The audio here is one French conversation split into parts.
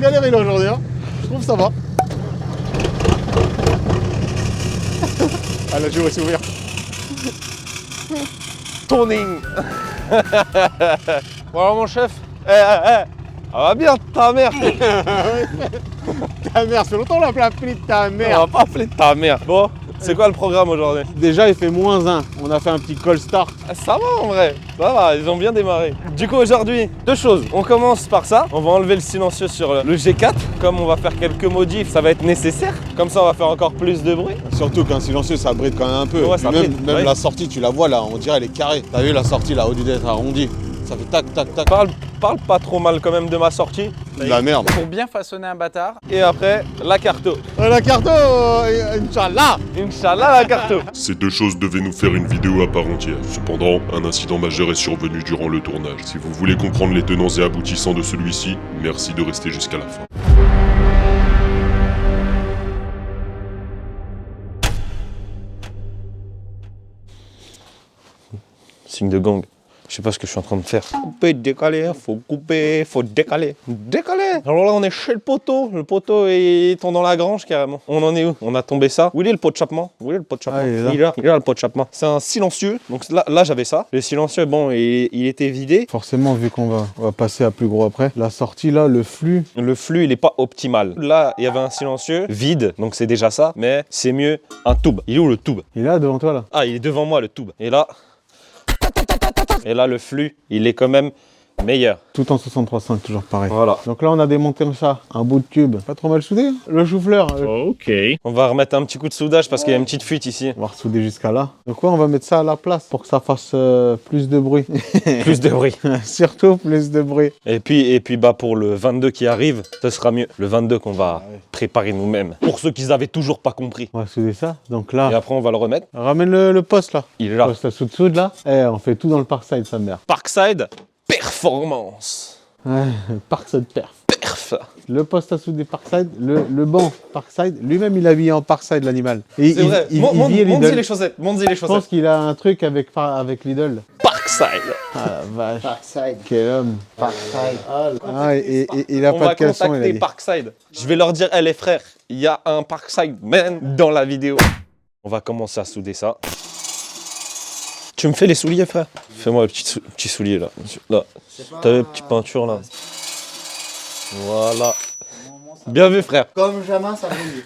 galéré là aujourd'hui, hein. Je trouve que ça va. Ah, la joue va s'ouvrir. Toning. Bon alors mon chef, ça va bien ta mère. Ta mère, ça fait longtemps on l'a appelé de ta On mère. va pas appeler ta mère. Bon, c'est quoi le programme aujourd'hui? Déjà, il fait -1. On a fait un petit call start. Ça va en vrai, ça va, ils ont bien démarré. Du coup aujourd'hui, deux choses. On commence par ça, on va enlever le silencieux sur le G4. Comme on va faire quelques modifs, ça va être nécessaire. Comme ça on va faire encore plus de bruit. Surtout qu'un silencieux, ça bride quand même un peu. Ouais, Puis ça même bride, ouais. la sortie, tu la vois là, on dirait elle est carrée. T'as vu la sortie là, au lieu d'être arrondie. Ça fait tac, tac, tac. Parle pas trop mal quand même de ma sortie. De la merde. Pour bien façonner un bâtard. Et après, la carto. La carte, Inch'Allah. Inch'Allah la carto. Ces deux choses devaient nous faire une vidéo à part entière. Cependant, un incident majeur est survenu durant le tournage. Si vous voulez comprendre les tenants et aboutissants de celui-ci, merci de rester jusqu'à la fin. Signe de gang. Je sais pas ce que je suis en train de faire. Couper, décaler, faut couper, faut décaler. Décaler. Alors là, on est chez le poteau. Le poteau est dans la grange carrément. On en est où? On a tombé ça. Où il est le pot de chappement? Où il est le pot de chappement? Ah, il est là. Il est là le pot de chappement. C'est un silencieux. Donc là j'avais ça. Le silencieux, bon, il était vidé. Forcément, vu qu'on va passer à plus gros après, la sortie là, le flux. Le flux, il est pas optimal. Là, il y avait un silencieux vide, donc c'est déjà ça. Mais c'est mieux un tube. Il est où le tube? Il est là devant toi là. Ah, il est devant moi le tube. Et là, le flux, il est quand même meilleur. Tout en 63.5, toujours pareil. Voilà. Donc là, on a démonté ça, un bout de tube. Pas trop mal soudé, hein. Le chou-fleur. Ok. On va remettre un petit coup de soudage parce qu'il y a une petite fuite ici. On va ressouder jusqu'à là. Donc ouais, on va mettre ça à la place pour que ça fasse plus de bruit. Plus de bruit. Surtout plus de bruit. Et puis bah pour le 22 qui arrive, ce sera mieux. Le 22 qu'on va préparer nous-mêmes. Pour ceux qui n'avaient toujours pas compris. On va souder ça. Donc Et là, après on va le remettre. ramène le poste là. Il est là. Poste à soude là. Eh, on fait tout dans le parkside, sa mère. Parkside, performance. Ouais, parkside perf. Perf. Le poste à souder parkside, le banc parkside. Lui-même, il a habillé en parkside l'animal. Et C'est vrai. il Monte-y vit les Lidl. chaussettes. Monte-y les Je pense chaussettes. qu'il a un truc avec Lidl. Parkside. Ah la vache. Parkside. Quel homme. Parkside. Ah, et il a On pas va de caleçon, il a contacter dit. Parkside. Je vais leur dire, les frères, il y a un Parkside man dans la vidéo. On va commencer à souder ça. Tu me fais les souliers, frère? Fais-moi le petit soulier là. Là. T'as les petites peintures là. Voilà. Bien vu, frère. Comme jamais, ça brille.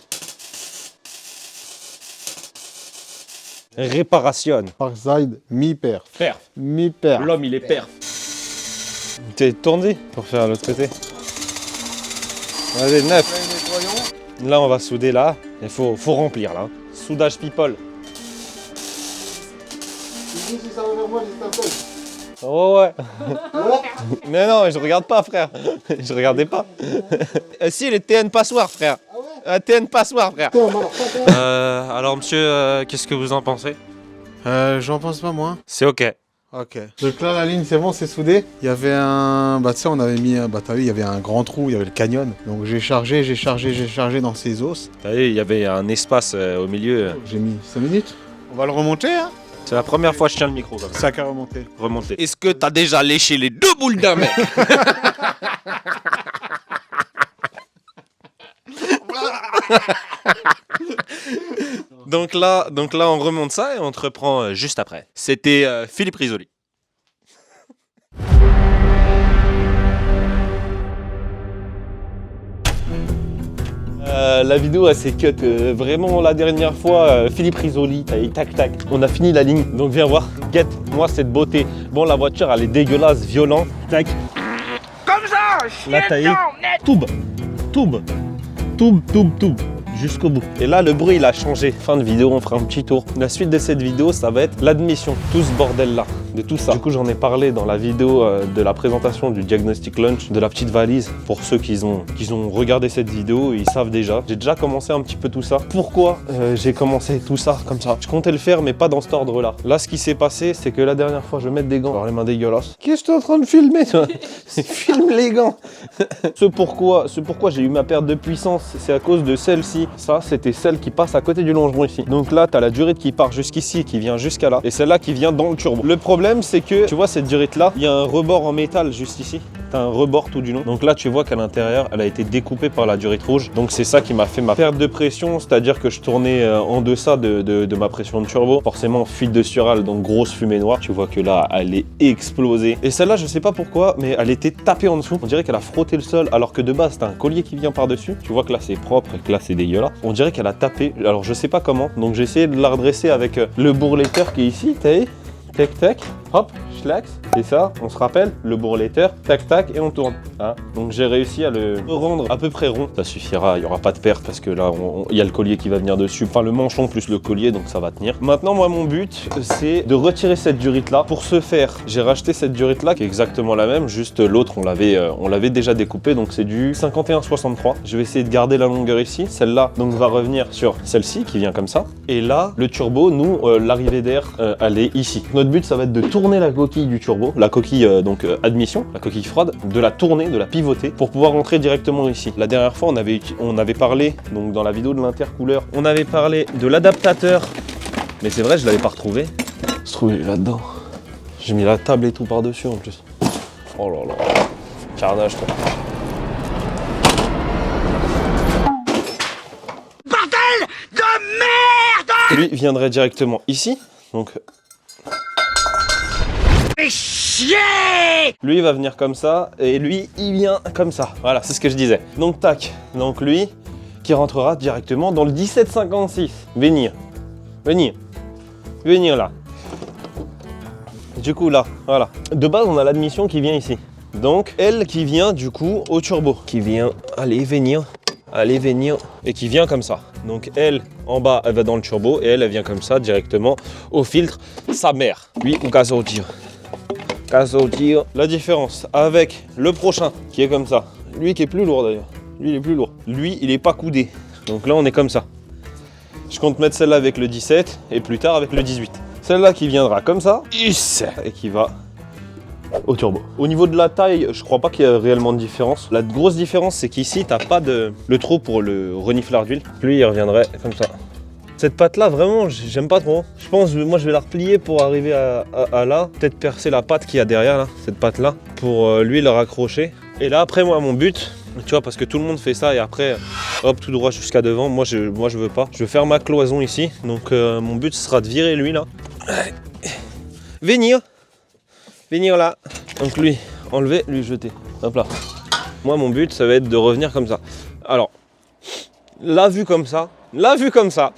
Réparation. Parkside, mi-perf. Perf. Mi-perf. L'homme, il est perf. T'es tourné pour faire l'autre côté. Allez, neuf. Là, on va souder là. Il faut remplir là. Soudage people. Si ça va vers moi, j'étais Oh ouais. Mais non, je regarde pas, frère. Je regardais pas. Si, les TN passoires, frère. TN passoires, frère. Alors, monsieur, qu'est-ce que vous en pensez? J'en pense pas moi. C'est ok. Ok. Donc là, la ligne, c'est bon, c'est soudé. Il y avait un... Bah tu sais, on avait mis... Bah t'as vu, il y avait un grand trou, il y avait le canyon. Donc j'ai chargé dans ses os. T'as vu, il y avait un espace au milieu. J'ai mis 5 minutes. On va le remonter, hein. C'est la première fois que je tiens le micro comme ça. Ça a remonté. Remonter. Est-ce que t'as déjà léché les deux boules d'un mec? Donc là, on remonte ça et on te reprend juste après. C'était Philippe Risoli. La vidéo elle s'est cut vraiment la dernière fois. Philippe Risoli, tac tac. On a fini la ligne, donc viens voir. Guette-moi cette beauté. Bon, la voiture elle est dégueulasse, violent. Tac. Comme ça, la taille. Toub. Jusqu'au bout. Et là, le bruit, il a changé. Fin de vidéo, on fera un petit tour. La suite de cette vidéo, ça va être l'admission. Tout ce bordel-là, de tout ça. Du coup, j'en ai parlé dans la vidéo de la présentation du diagnostic lunch, de la petite valise. Pour ceux qui ont regardé cette vidéo, ils savent déjà. J'ai déjà commencé un petit peu tout ça. Pourquoi j'ai commencé tout ça comme ça? Je comptais le faire, mais pas dans cet ordre-là. Là, ce qui s'est passé, c'est que la dernière fois, je vais mettre des gants. Alors, les mains dégueulasses. Qu'est-ce que tu es en train de filmer, toi? Filme les gants. Ce pourquoi j'ai eu ma perte de puissance, c'est à cause de celle-ci. Ça, c'était celle qui passe à côté du longeron ici. Donc là, tu as la durite qui part jusqu'ici, qui vient jusqu'à là. Et celle-là qui vient dans le turbo. Le problème, c'est que, tu vois, cette durite-là, il y a un rebord en métal juste ici. Tu as un rebord tout du long. Donc là, tu vois qu'à l'intérieur, elle a été découpée par la durite rouge. Donc c'est ça qui m'a fait ma perte de pression. C'est-à-dire que je tournais en deçà de ma pression de turbo. Forcément, fuite de Sural, donc grosse fumée noire. Tu vois que là, elle est explosée. Et celle-là, je sais pas pourquoi, mais elle était tapée en dessous. On dirait qu'elle a frotté le sol, alors que de base, t'as un collier qui vient par-dessus. Tu vois que là, c'est propre et que là, c'est dégueulasse. On dirait qu'elle a tapé. Alors, je sais pas comment. Donc, j'ai essayé de la redresser avec le bourreletteur qui est ici. T'as vu ? Tac, tac. Hop. Schlax, c'est ça, on se rappelle, le bourreletteur, tac tac et on tourne. Hein, donc j'ai réussi à le rendre à peu près rond. Ça suffira, il n'y aura pas de perte parce que là il y a le collier qui va venir dessus, enfin le manchon plus le collier, donc ça va tenir. Maintenant moi mon but c'est de retirer cette durite là. Pour ce faire, j'ai racheté cette durite là qui est exactement la même, juste l'autre on l'avait déjà découpé, donc c'est du 51-63. Je vais essayer de garder la longueur ici, celle-là donc va revenir sur celle-ci qui vient comme ça. Et là le turbo, nous l'arrivée d'air elle est ici. Notre but ça va être de tourner la coquille du turbo, la coquille admission, la coquille froide, de la tourner, de la pivoter pour pouvoir rentrer directement ici. La dernière fois on avait parlé, donc dans la vidéo de l'intercouleur, on avait parlé de l'adaptateur, mais c'est vrai je l'avais pas retrouvé. Se trouve là-dedans. J'ai mis la table et tout par dessus en plus. Oh là là, carnage toi. Bordel de merde! Lui viendrait directement ici, donc Chier! lui il va venir comme ça et lui il vient comme ça. Voilà, c'est ce que je disais. Donc tac, donc lui qui rentrera directement dans le 1756. Venir là. Du coup là, voilà. De base on a l'admission qui vient ici. Donc elle qui vient du coup au turbo, qui vient venir et qui vient comme ça. Donc elle en bas elle va dans le turbo et elle vient comme ça directement au filtre sa mère. Lui on casse au tir. La différence avec le prochain qui est comme ça, lui qui est plus lourd d'ailleurs, lui il est plus lourd, lui il est pas coudé, donc là on est comme ça. Je compte mettre celle-là avec le 17 et plus tard avec le 18. Celle-là qui viendra comme ça et qui va au turbo. Au niveau de la taille, je crois pas qu'il y ait réellement de différence. La grosse différence c'est qu'ici t'as pas le trou pour le renifleur d'huile, lui il reviendrait comme ça. Cette patte là vraiment j'aime pas trop. Je pense moi je vais la replier pour arriver à là. Peut-être percer la patte qu'il y a derrière là, cette patte là, pour lui le raccrocher. Et là après moi mon but, tu vois parce que tout le monde fait ça et après hop tout droit jusqu'à devant. Moi je veux pas. Je veux faire ma cloison ici. Donc mon but ce sera de virer lui là. Venir là. Donc lui enlever, lui jeter. Hop là. Moi mon but ça va être de revenir comme ça. Alors là vu comme ça,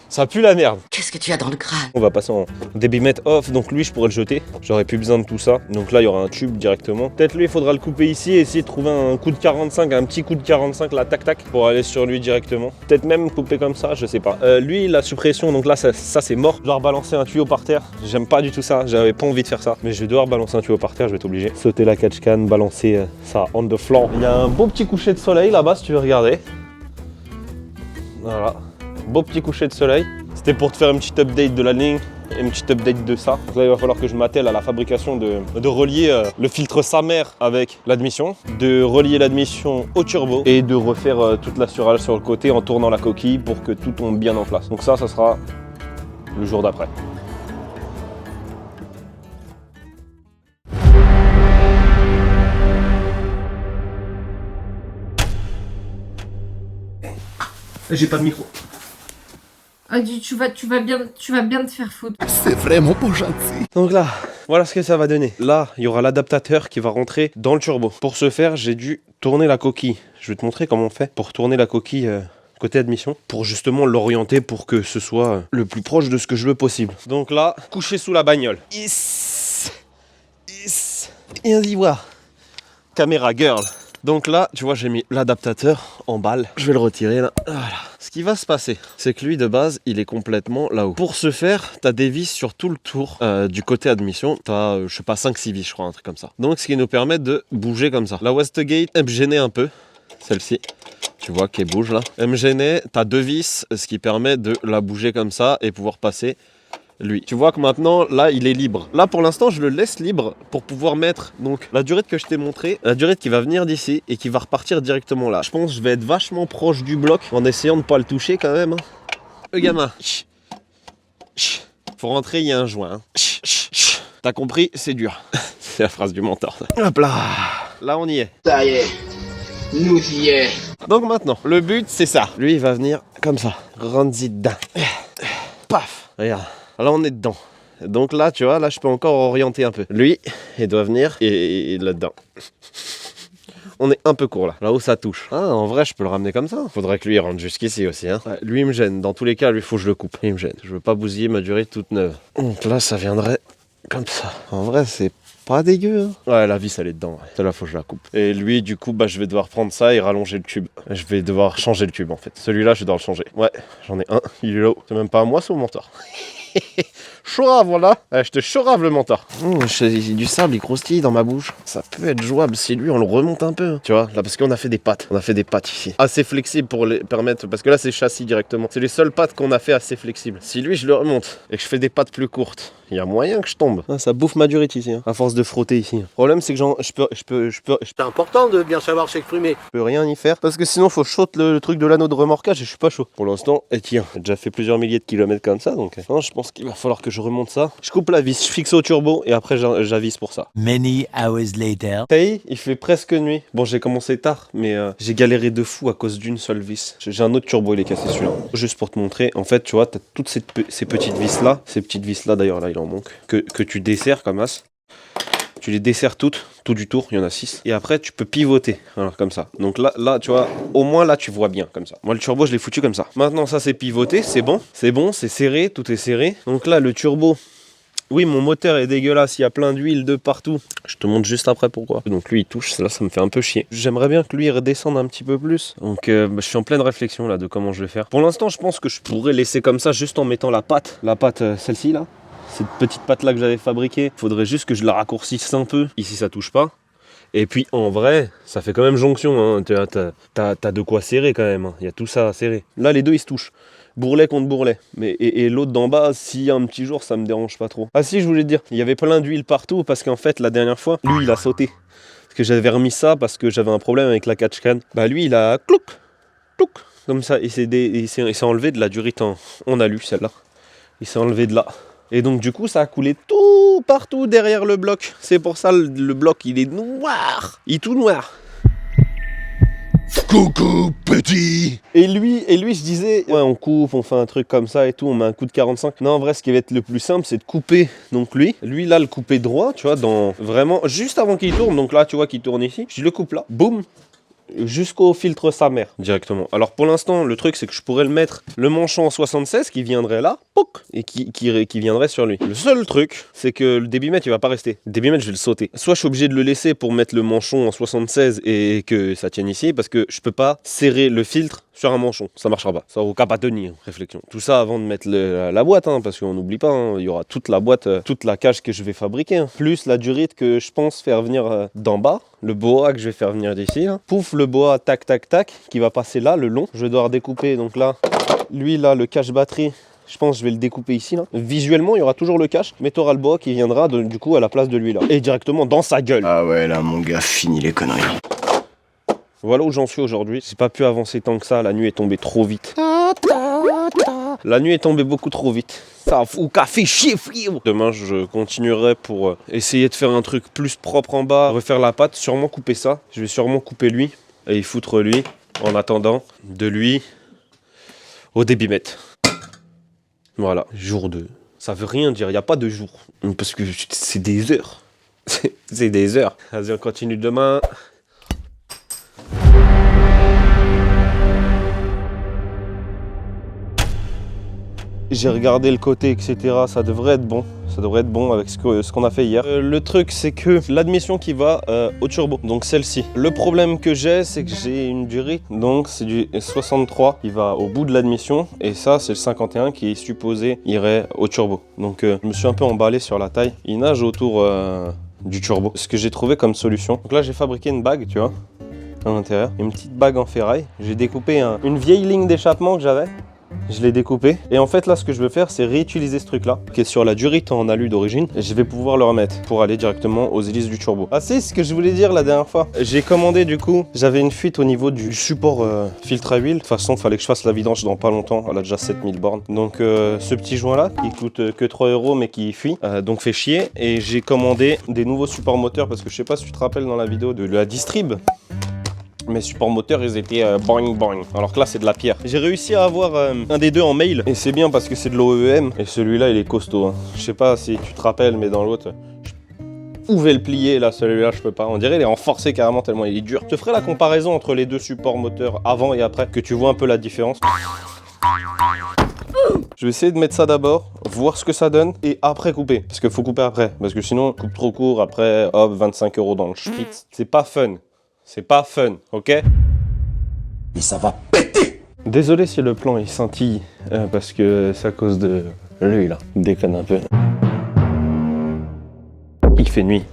ça pue la merde. Qu'est-ce que tu as dans le crâne? On va passer en débitmètre off, donc lui je pourrais le jeter. J'aurais plus besoin de tout ça. Donc là il y aura un tube directement. Peut-être lui il faudra le couper ici et essayer de trouver un coup de 45, un petit coup de 45 là tac tac pour aller sur lui directement. Peut-être même couper comme ça, je sais pas. Lui la suppression, donc là ça c'est mort. Je dois rebalancer un tuyau par terre. J'aime pas du tout ça, j'avais pas envie de faire ça. Mais je vais devoir balancer un tuyau par terre, je vais être obligé. Sauter la catch can, balancer ça on the floor. Il y a un beau petit coucher de soleil là-bas si tu veux regarder. Voilà. Beau petit coucher de soleil. C'était pour te faire une petite update de la ligne et une petite update de ça. Donc là, il va falloir que je m'attelle à la fabrication de relier le filtre sa mère avec l'admission, de relier l'admission au turbo et de refaire toute l'assurage sur le côté en tournant la coquille pour que tout tombe bien en place. Donc ça sera le jour d'après. J'ai pas de micro. Ah, tu vas bien te faire foutre. C'est vraiment pas gentil. Donc là, voilà ce que ça va donner. Là, il y aura l'adaptateur qui va rentrer dans le turbo. Pour ce faire, j'ai dû tourner la coquille. Je vais te montrer comment on fait pour tourner la coquille côté admission, pour justement l'orienter pour que ce soit le plus proche de ce que je veux possible. Donc là, couché sous la bagnole. Et on y voit. Caméra girl. Donc là, tu vois, j'ai mis l'adaptateur en balle. Je vais le retirer là. Voilà. Ce qui va se passer, c'est que lui, de base, il est complètement là-haut. Pour ce faire, tu as des vis sur tout le tour du côté admission. Tu as, je sais pas, 5-6 vis, je crois, un truc comme ça. Donc, ce qui nous permet de bouger comme ça. La Westgate, elle me gênait un peu. Celle-ci, tu vois, qu'elle bouge là. Elle me gênait. Tu as 2 vis, ce qui permet de la bouger comme ça et pouvoir passer lui. Tu vois que maintenant, là, il est libre. Là, pour l'instant, je le laisse libre pour pouvoir mettre donc la durite que je t'ai montrée, la durite qui va venir d'ici et qui va repartir directement là. Je pense que je vais être vachement proche du bloc en essayant de ne pas le toucher quand même. Le gamin. Faut rentrer, il y a un joint. T'as compris, c'est dur. C'est la phrase du mentor. Hop là. Là, on y est. Ça y est, nous y est. Donc maintenant, le but, c'est ça. Lui, il va venir comme ça. Rentre-y dedans. Paf. Regarde. Là, on est dedans. Donc là, tu vois, là, je peux encore orienter un peu. Lui, il doit venir et là-dedans. On est un peu court là, là où ça touche. Ah, en vrai, je peux le ramener comme ça. Faudrait que lui il rentre jusqu'ici aussi. Hein. Ouais, lui, il me gêne. Dans tous les cas, lui, il faut que je le coupe. Il me gêne. Je veux pas bousiller ma durite toute neuve. Donc là, ça viendrait comme ça. En vrai, c'est pas dégueu. Hein. Ouais, la vis, elle est dedans. Ouais. Celle-là, faut que je la coupe. Et lui, du coup, bah, je vais devoir prendre ça et rallonger le tube. Je vais devoir changer le tube en fait. Celui-là, je dois le changer. Ouais, j'en ai un. Il est là. C'est même pas à moi, c'est au mentor. Chorave, voilà. Je te chorave le mentor. J'ai du sable, il croustille dans ma bouche. Ça peut être jouable si lui on le remonte un peu. Tu vois, là parce qu'on a fait des pattes. On a fait des pattes ici. Assez flexibles pour les permettre. Parce que là c'est châssis directement. C'est les seules pattes qu'on a fait assez flexibles. Si lui je le remonte et que je fais des pattes plus courtes, il y a moyen que je tombe. Ah, ça bouffe ma durite ici. Hein, à force de frotter ici. Le problème c'est que C'est important de bien savoir s'exprimer. Je peux rien y faire parce que sinon faut saute le truc de l'anneau de remorquage et je suis pas chaud. Pour l'instant, et tiens, j'ai déjà fait plusieurs milliers de kilomètres comme ça donc non, je pense qu'il va falloir que je remonte ça. Je coupe la vis, je fixe au turbo et après j'avise pour ça. Many hours later. Hey, il fait presque nuit. Bon, j'ai commencé tard, mais j'ai galéré de fou à cause d'une seule vis. J'ai un autre turbo, il est cassé celui-là. Juste pour te montrer, en fait, tu vois, t'as toutes ces petites vis là, d'ailleurs là, il en manque, que tu desserres comme as. Tu les desserres toutes, tout du tour, il y en a 6. Et après, tu peux pivoter, voilà, comme ça. Donc là, tu vois, au moins là, tu vois bien, comme ça. Moi, le turbo, je l'ai foutu comme ça. Maintenant, ça, c'est pivoté, c'est bon, c'est serré, tout est serré. Donc là, le turbo, oui, mon moteur est dégueulasse, il y a plein d'huile de partout. Je te montre juste après pourquoi. Donc lui, il touche, là, ça me fait un peu chier. J'aimerais bien que lui, il redescende un petit peu plus. Donc, je suis en pleine réflexion, là, de comment je vais faire. Pour l'instant, je pense que je pourrais laisser comme ça, juste en mettant la patte, celle-ci, là. Cette petite patte là que j'avais fabriquée, faudrait juste que je la raccourcisse un peu. Ici ça touche pas. Et puis en vrai, ça fait quand même jonction. Hein. T'as de quoi serrer quand même. Il y a tout ça à serrer. Là les deux ils se touchent. Bourrelet contre bourrelet. Mais, et l'autre d'en bas, s'il y a un petit jour, ça me dérange pas trop. Ah si, je voulais te dire, il y avait plein d'huile partout parce qu'en fait la dernière fois, lui il a sauté. Parce que j'avais remis ça parce que j'avais un problème avec la catch-can. Bah lui il a clouc, clouc, comme ça. Il s'est enlevé de la durite en alu celle-là. Il s'est enlevé de là. Et donc du coup ça a coulé tout partout derrière le bloc. C'est pour ça le bloc il est noir. Il est tout noir. Coucou petit. Et lui je disais ouais on coupe, on fait un truc comme ça et tout, on met un coup de 45. Non en vrai ce qui va être le plus simple c'est de couper donc lui là le couper droit tu vois dans vraiment juste avant qu'il tourne. Donc là tu vois qu'il tourne ici. Je le coupe là, boum. Jusqu'au filtre sa mère directement. Alors pour l'instant le truc c'est que je pourrais le mettre le manchon en 76 qui viendrait là pouc, et qui viendrait sur lui. Le seul truc c'est que le débitmètre il va pas rester. Le débitmètre je vais le sauter. Soit je suis obligé de le laisser pour mettre le manchon en 76 et que ça tienne ici parce que je peux pas serrer le filtre sur un manchon, ça marchera pas. Ça au cas pas tenir, réflexion. Tout ça avant de mettre la boîte hein, parce qu'on n'oublie pas, hein, il y aura toute la boîte, toute la cage que je vais fabriquer. Hein. Plus la durite que je pense faire venir d'en bas. Le boa que je vais faire venir d'ici, là. Pouf, le boa, tac, tac, tac, qui va passer là, le long. Je vais devoir découper, donc là, lui, là, le cache batterie, je pense que je vais le découper ici, là. Visuellement, il y aura toujours le cache, mais tu auras le boa qui viendra, du coup, à la place de lui, là. Et directement dans sa gueule. Ah ouais, là, mon gars, fini les conneries. Voilà où j'en suis aujourd'hui. J'ai pas pu avancer tant que ça, la nuit est tombée trop vite. La nuit est tombée beaucoup trop vite. Ça fout qu'à fait chier, frère. Demain, je continuerai pour essayer de faire un truc plus propre en bas, refaire la pâte, sûrement couper ça. Je vais sûrement couper lui et y foutre lui en attendant de lui au débitmètre. Voilà, jour 2. Ça veut rien dire, il n'y a pas de jour. Parce que c'est des heures. C'est des heures. Vas-y, on continue demain. J'ai regardé le côté, etc. Ça devrait être bon. Ça devrait être bon avec ce qu'on a fait hier. Le truc, c'est que l'admission qui va au turbo, donc celle-ci. Le problème que j'ai, c'est que j'ai une durite. Donc c'est du 63 qui va au bout de l'admission. Et ça, c'est le 51 qui est supposé irait au turbo. Donc je me suis un peu emballé sur la taille. Il nage autour du turbo. Ce que j'ai trouvé comme solution. Donc là, j'ai fabriqué une bague, tu vois, à l'intérieur. Une petite bague en ferraille. J'ai découpé une vieille ligne d'échappement que j'avais. Je l'ai découpé. Et en fait, là, ce que je veux faire, c'est réutiliser ce truc-là, qui est sur la durite en alu d'origine. Et je vais pouvoir le remettre pour aller directement aux hélices du turbo. Ah, c'est ce que je voulais dire la dernière fois. J'ai commandé, du coup, j'avais une fuite au niveau du support filtre à huile. De toute façon, il fallait que je fasse la vidange dans pas longtemps. Elle a déjà 7000 bornes. Donc, ce petit joint-là, qui coûte que 3 € mais qui fuit, donc fait chier. Et j'ai commandé des nouveaux supports moteurs parce que je sais pas si tu te rappelles dans la vidéo de la distrib. Mes supports moteurs, ils étaient boing boing. Alors que là, c'est de la pierre. J'ai réussi à avoir un des deux en mail. Et c'est bien parce que c'est de l'OEM. Et celui-là, il est costaud. Hein. Je sais pas si tu te rappelles, mais dans l'autre, je pouvais le plier. Là, celui-là, je peux pas. On dirait il est renforcé carrément tellement il est dur. Je te ferai la comparaison entre les deux supports moteurs avant et après, que tu vois un peu la différence. Je vais essayer de mettre ça d'abord, voir ce que ça donne et après couper. Parce qu'il faut couper après. Parce que sinon, coupe trop court, après, hop, 25 € dans le schpitz. C'est pas fun. C'est pas fun, ok? Mais ça va péter. Désolé si le plan il scintille, parce que c'est à cause de lui là. Déconne un peu. Il fait nuit.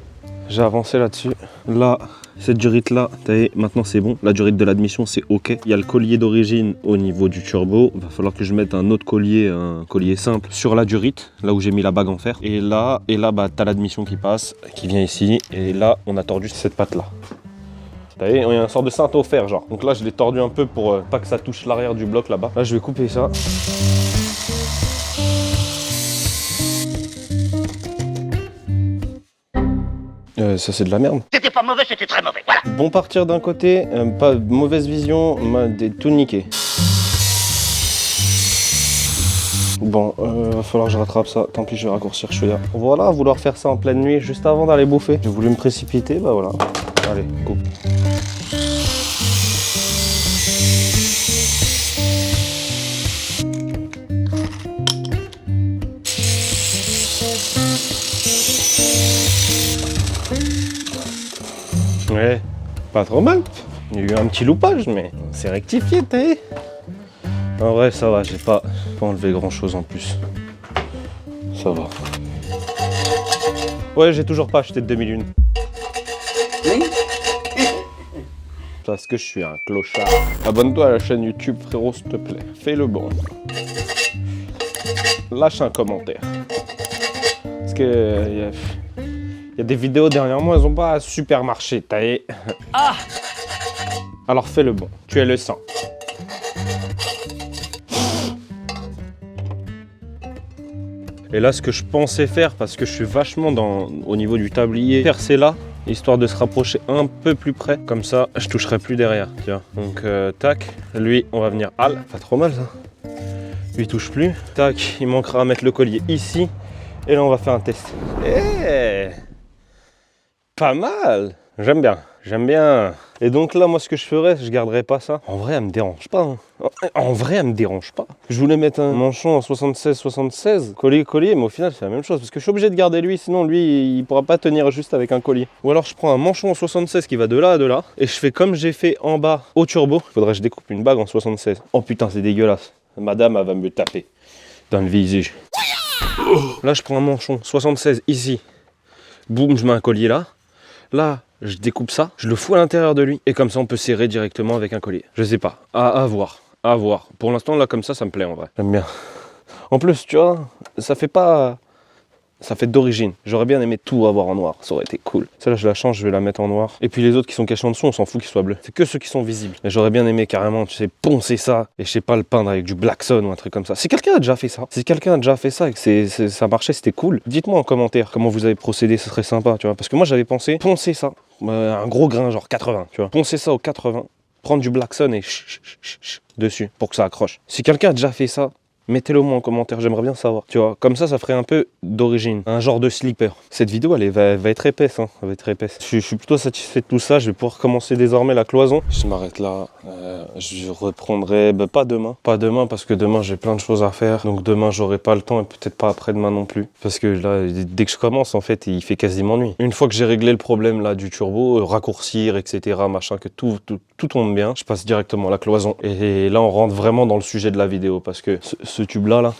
J'ai avancé là-dessus. Là, cette durite là, maintenant c'est bon. La durite de l'admission c'est ok. Il y a le collier d'origine au niveau du turbo. Il va falloir que je mette un autre collier, un collier simple, sur la durite, là où j'ai mis la bague en fer. Et là bah, t'as l'admission qui passe, qui vient ici. Et là, on a tordu cette patte là. Vous voyez, il y a une sorte de cintre au fer, genre. Donc là, je l'ai tordu un peu pour pas que ça touche l'arrière du bloc là-bas. Là, je vais couper ça. Ça, c'est de la merde. C'était pas mauvais, c'était très mauvais, voilà. Bon partir d'un côté, pas mauvaise vision, tout niqué. Bon, va falloir que je rattrape ça. Tant pis, je vais raccourcir, je suis là. Voilà, vouloir faire ça en pleine nuit, juste avant d'aller bouffer. J'ai voulu me précipiter, bah voilà. Allez, coupe. Ouais, pas trop mal. Il y a eu un petit loupage, mais c'est rectifié, t'as vu. En vrai, ça va, j'ai pas enlevé grand chose en plus. Ça va. Ouais, j'ai toujours pas acheté de 2001. Parce que je suis un clochard. Abonne-toi à la chaîne YouTube, frérot, s'il te plaît. Fais le bon. Lâche un commentaire. Parce que y a des vidéos dernièrement, elles ont pas super marché, t'as vu. Ah. Alors fais le bon, tu es le sang. Et là, ce que je pensais faire, parce que je suis vachement au niveau du tablier, percer là, histoire de se rapprocher un peu plus près. Comme ça, je toucherai plus derrière, tu vois. Donc, tac, lui, on va venir al. Pas trop mal, ça. Lui, touche plus. Tac, il manquera à mettre le collier ici. Et là, on va faire un test. Eh, pas mal. J'aime bien. J'aime bien. Et donc là, moi, ce que je ferais, je garderais pas ça. En vrai, elle me dérange pas. Hein. En vrai, elle me dérange pas. Je voulais mettre un manchon en 76-76, collier, mais au final, c'est la même chose. Parce que je suis obligé de garder lui, sinon lui, il pourra pas tenir juste avec un collier. Ou alors, je prends un manchon en 76 qui va de là à de là, et je fais comme j'ai fait en bas au turbo. Faudrait que je découpe une bague en 76. Oh putain, c'est dégueulasse. Madame, elle va me taper dans le visage. Là, je prends un manchon 76 ici. Boum, je mets un collier là. Là, je découpe ça, je le fous à l'intérieur de lui, et comme ça on peut serrer directement avec un collier. Je sais pas, à voir. Pour l'instant là comme ça me plaît en vrai. J'aime bien. En plus tu vois, ça fait d'origine. J'aurais bien aimé tout avoir en noir, ça aurait été cool. Celle-là je la change, je vais la mettre en noir. Et puis les autres qui sont cachés en dessous, on s'en fout qu'ils soient bleus. C'est que ceux qui sont visibles. Mais j'aurais bien aimé carrément, tu sais, poncer ça, et je sais pas, le peindre avec du Blackson ou un truc comme ça. Si quelqu'un a déjà fait ça, et que ça marchait, c'était cool, dites-moi en commentaire comment vous avez procédé, ce serait sympa, tu vois. Parce que moi j'avais pensé poncer ça, un gros grain genre 80, tu vois. Poncer ça au 80, prendre du Blackson et dessus pour que ça accroche. Si quelqu'un a déjà fait ça, mettez-le moi en commentaire, j'aimerais bien savoir. Tu vois, comme ça ferait un peu d'origine, un genre de slipper. Cette vidéo, elle va être épaisse, hein. Elle va être épaisse. Je suis plutôt satisfait de tout ça. Je vais pouvoir commencer désormais la cloison. Je m'arrête là. Je reprendrai, pas demain. Pas demain parce que demain j'ai plein de choses à faire. Donc demain j'aurai pas le temps et peut-être pas après-demain non plus. Parce que là, dès que je commence, en fait, il fait quasiment nuit. Une fois que j'ai réglé le problème là du turbo, raccourcir, etc., machin, que tout tombe bien, je passe directement à la cloison. Et là, on rentre vraiment dans le sujet de la vidéo parce que ce tube là,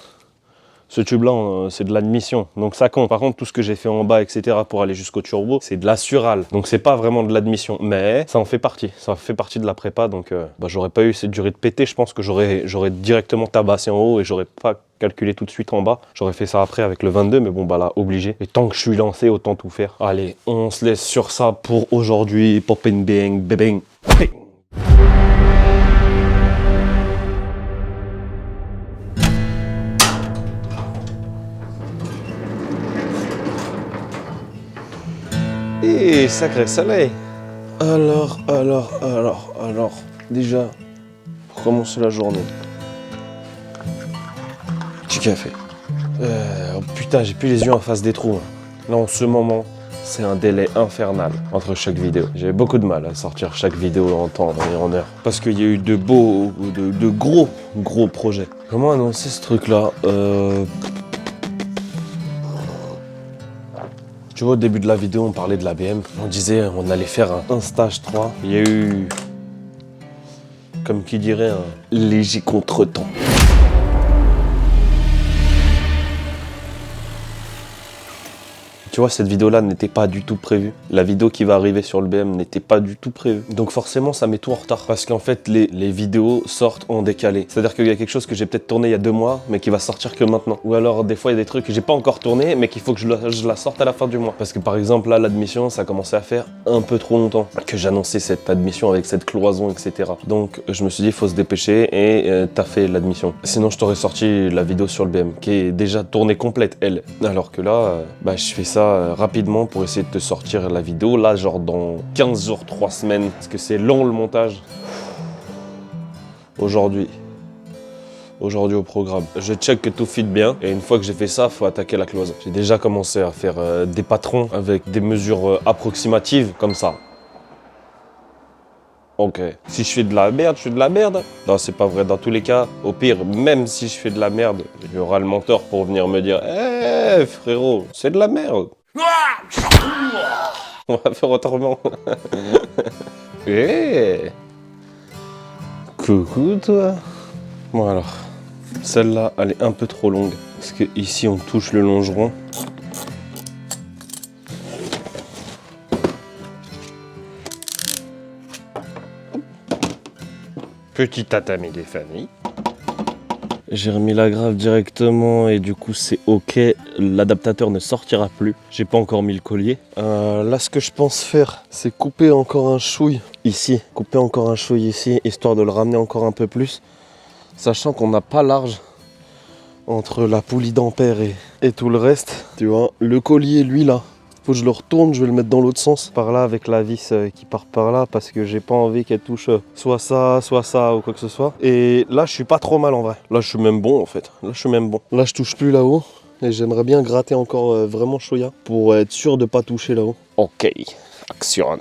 Ce tube-là, c'est de l'admission, donc ça compte. Par contre, tout ce que j'ai fait en bas, etc., pour aller jusqu'au turbo, c'est de la surale. Donc c'est pas vraiment de l'admission, mais ça en fait partie. Ça fait partie de la prépa, donc j'aurais pas eu cette durée de pété. Je pense que j'aurais directement tabassé en haut et j'aurais pas calculé tout de suite en bas. J'aurais fait ça après avec le 22, mais bon, bah là, obligé. Et tant que je suis lancé, autant tout faire. Allez, on se laisse sur ça pour aujourd'hui. Pop and bang, bang, bang. Et sacré soleil. Alors, déjà, pour commencer la journée, petit café. Oh putain, j'ai plus les yeux en face des trous. Là, en ce moment, c'est un délai infernal entre chaque vidéo. J'ai beaucoup de mal à sortir chaque vidéo en temps et en heure. Parce qu'il y a eu de gros projets. Comment annoncer ce truc-là Tu vois, au début de la vidéo, on parlait de la BM. On disait on allait faire un stage 3. Il y a eu, comme qui dirait, un léger contretemps. Tu vois, cette vidéo-là n'était pas du tout prévue. La vidéo qui va arriver sur le BM n'était pas du tout prévue. Donc forcément, ça met tout en retard. Parce qu'en fait, les vidéos sortent en décalé. C'est-à-dire qu'il y a quelque chose que j'ai peut-être tourné il y a 2 mois, mais qui va sortir que maintenant. Ou alors, des fois, il y a des trucs que j'ai pas encore tourné, mais qu'il faut que je la sorte à la fin du mois. Parce que par exemple, là, l'admission, ça a commencé à faire un peu trop longtemps que j'annonçais cette admission avec cette cloison, etc. Donc, je me suis dit, il faut se dépêcher et t'as fait l'admission. Sinon, je t'aurais sorti la vidéo sur le BM, qui est déjà tournée complète, elle. Alors que là, je fais ça rapidement pour essayer de te sortir la vidéo. Là, genre dans 15 jours, 3 semaines, parce que c'est long le montage. Aujourd'hui au programme, je check que tout fit bien et une fois que j'ai fait ça, faut attaquer la cloison. J'ai déjà commencé à faire des patrons avec des mesures approximatives comme ça. Ok. Si je fais de la merde, je fais de la merde. Non, c'est pas vrai. Dans tous les cas, au pire, même si je fais de la merde, il y aura le mentor pour venir me dire « Eh frérot, c'est de la merde !» On va faire autrement. Hey. Coucou toi. Bon alors, celle-là, elle est un peu trop longue. Parce que ici, on touche le longeron. Petit tatami des familles. J'ai remis la grave directement et du coup c'est ok, l'adaptateur ne sortira plus. J'ai pas encore mis le collier. Là ce que je pense faire, c'est couper encore un chouille ici. Couper encore un chouille ici, histoire de le ramener encore un peu plus. Sachant qu'on n'a pas large entre la poulie d'ampère et tout le reste. Tu vois, le collier lui là, faut que je le retourne, je vais le mettre dans l'autre sens. Par là avec la vis qui part par là parce que j'ai pas envie qu'elle touche soit ça ou quoi que ce soit. Et là je suis pas trop mal en vrai. Là je suis même bon en fait. Là je touche plus là-haut. Et j'aimerais bien gratter encore vraiment chouïa pour être sûr de pas toucher là-haut. Ok, action.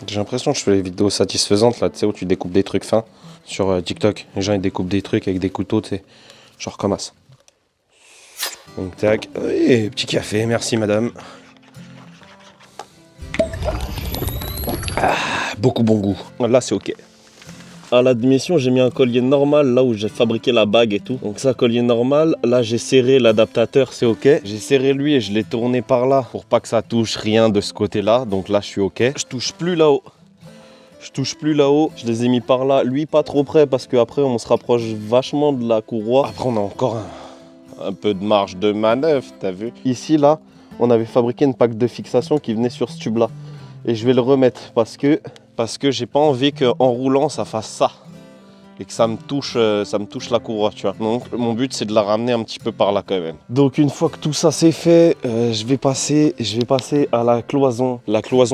J'ai l'impression que je fais les vidéos satisfaisantes là, tu sais, où tu découpes des trucs fins sur TikTok. Les gens ils découpent des trucs avec des couteaux, tu sais, genre comme ça. Donc tac, oui, petit café, merci madame. Ah, beaucoup bon goût. Là c'est ok. À l'admission j'ai mis un collier normal là où j'ai fabriqué la bague et tout. Donc ça collier normal, là j'ai serré l'adaptateur, c'est ok. J'ai serré lui et je l'ai tourné par là pour pas que ça touche rien de ce côté là. Donc là je suis ok. Je touche plus là-haut. Je les ai mis par là. Lui pas trop près parce qu'après on se rapproche vachement de la courroie. Après on a encore un peu de marge de manœuvre, t'as vu? Ici, là, on avait fabriqué une plaque de fixation qui venait sur ce tube-là. Et je vais le remettre parce que j'ai pas envie qu'en roulant, ça fasse ça. Et que ça me touche la courroie, tu vois. Donc, mon but, c'est de la ramener un petit peu par là, quand même. Donc, une fois que tout ça, c'est fait, je vais passer à la cloison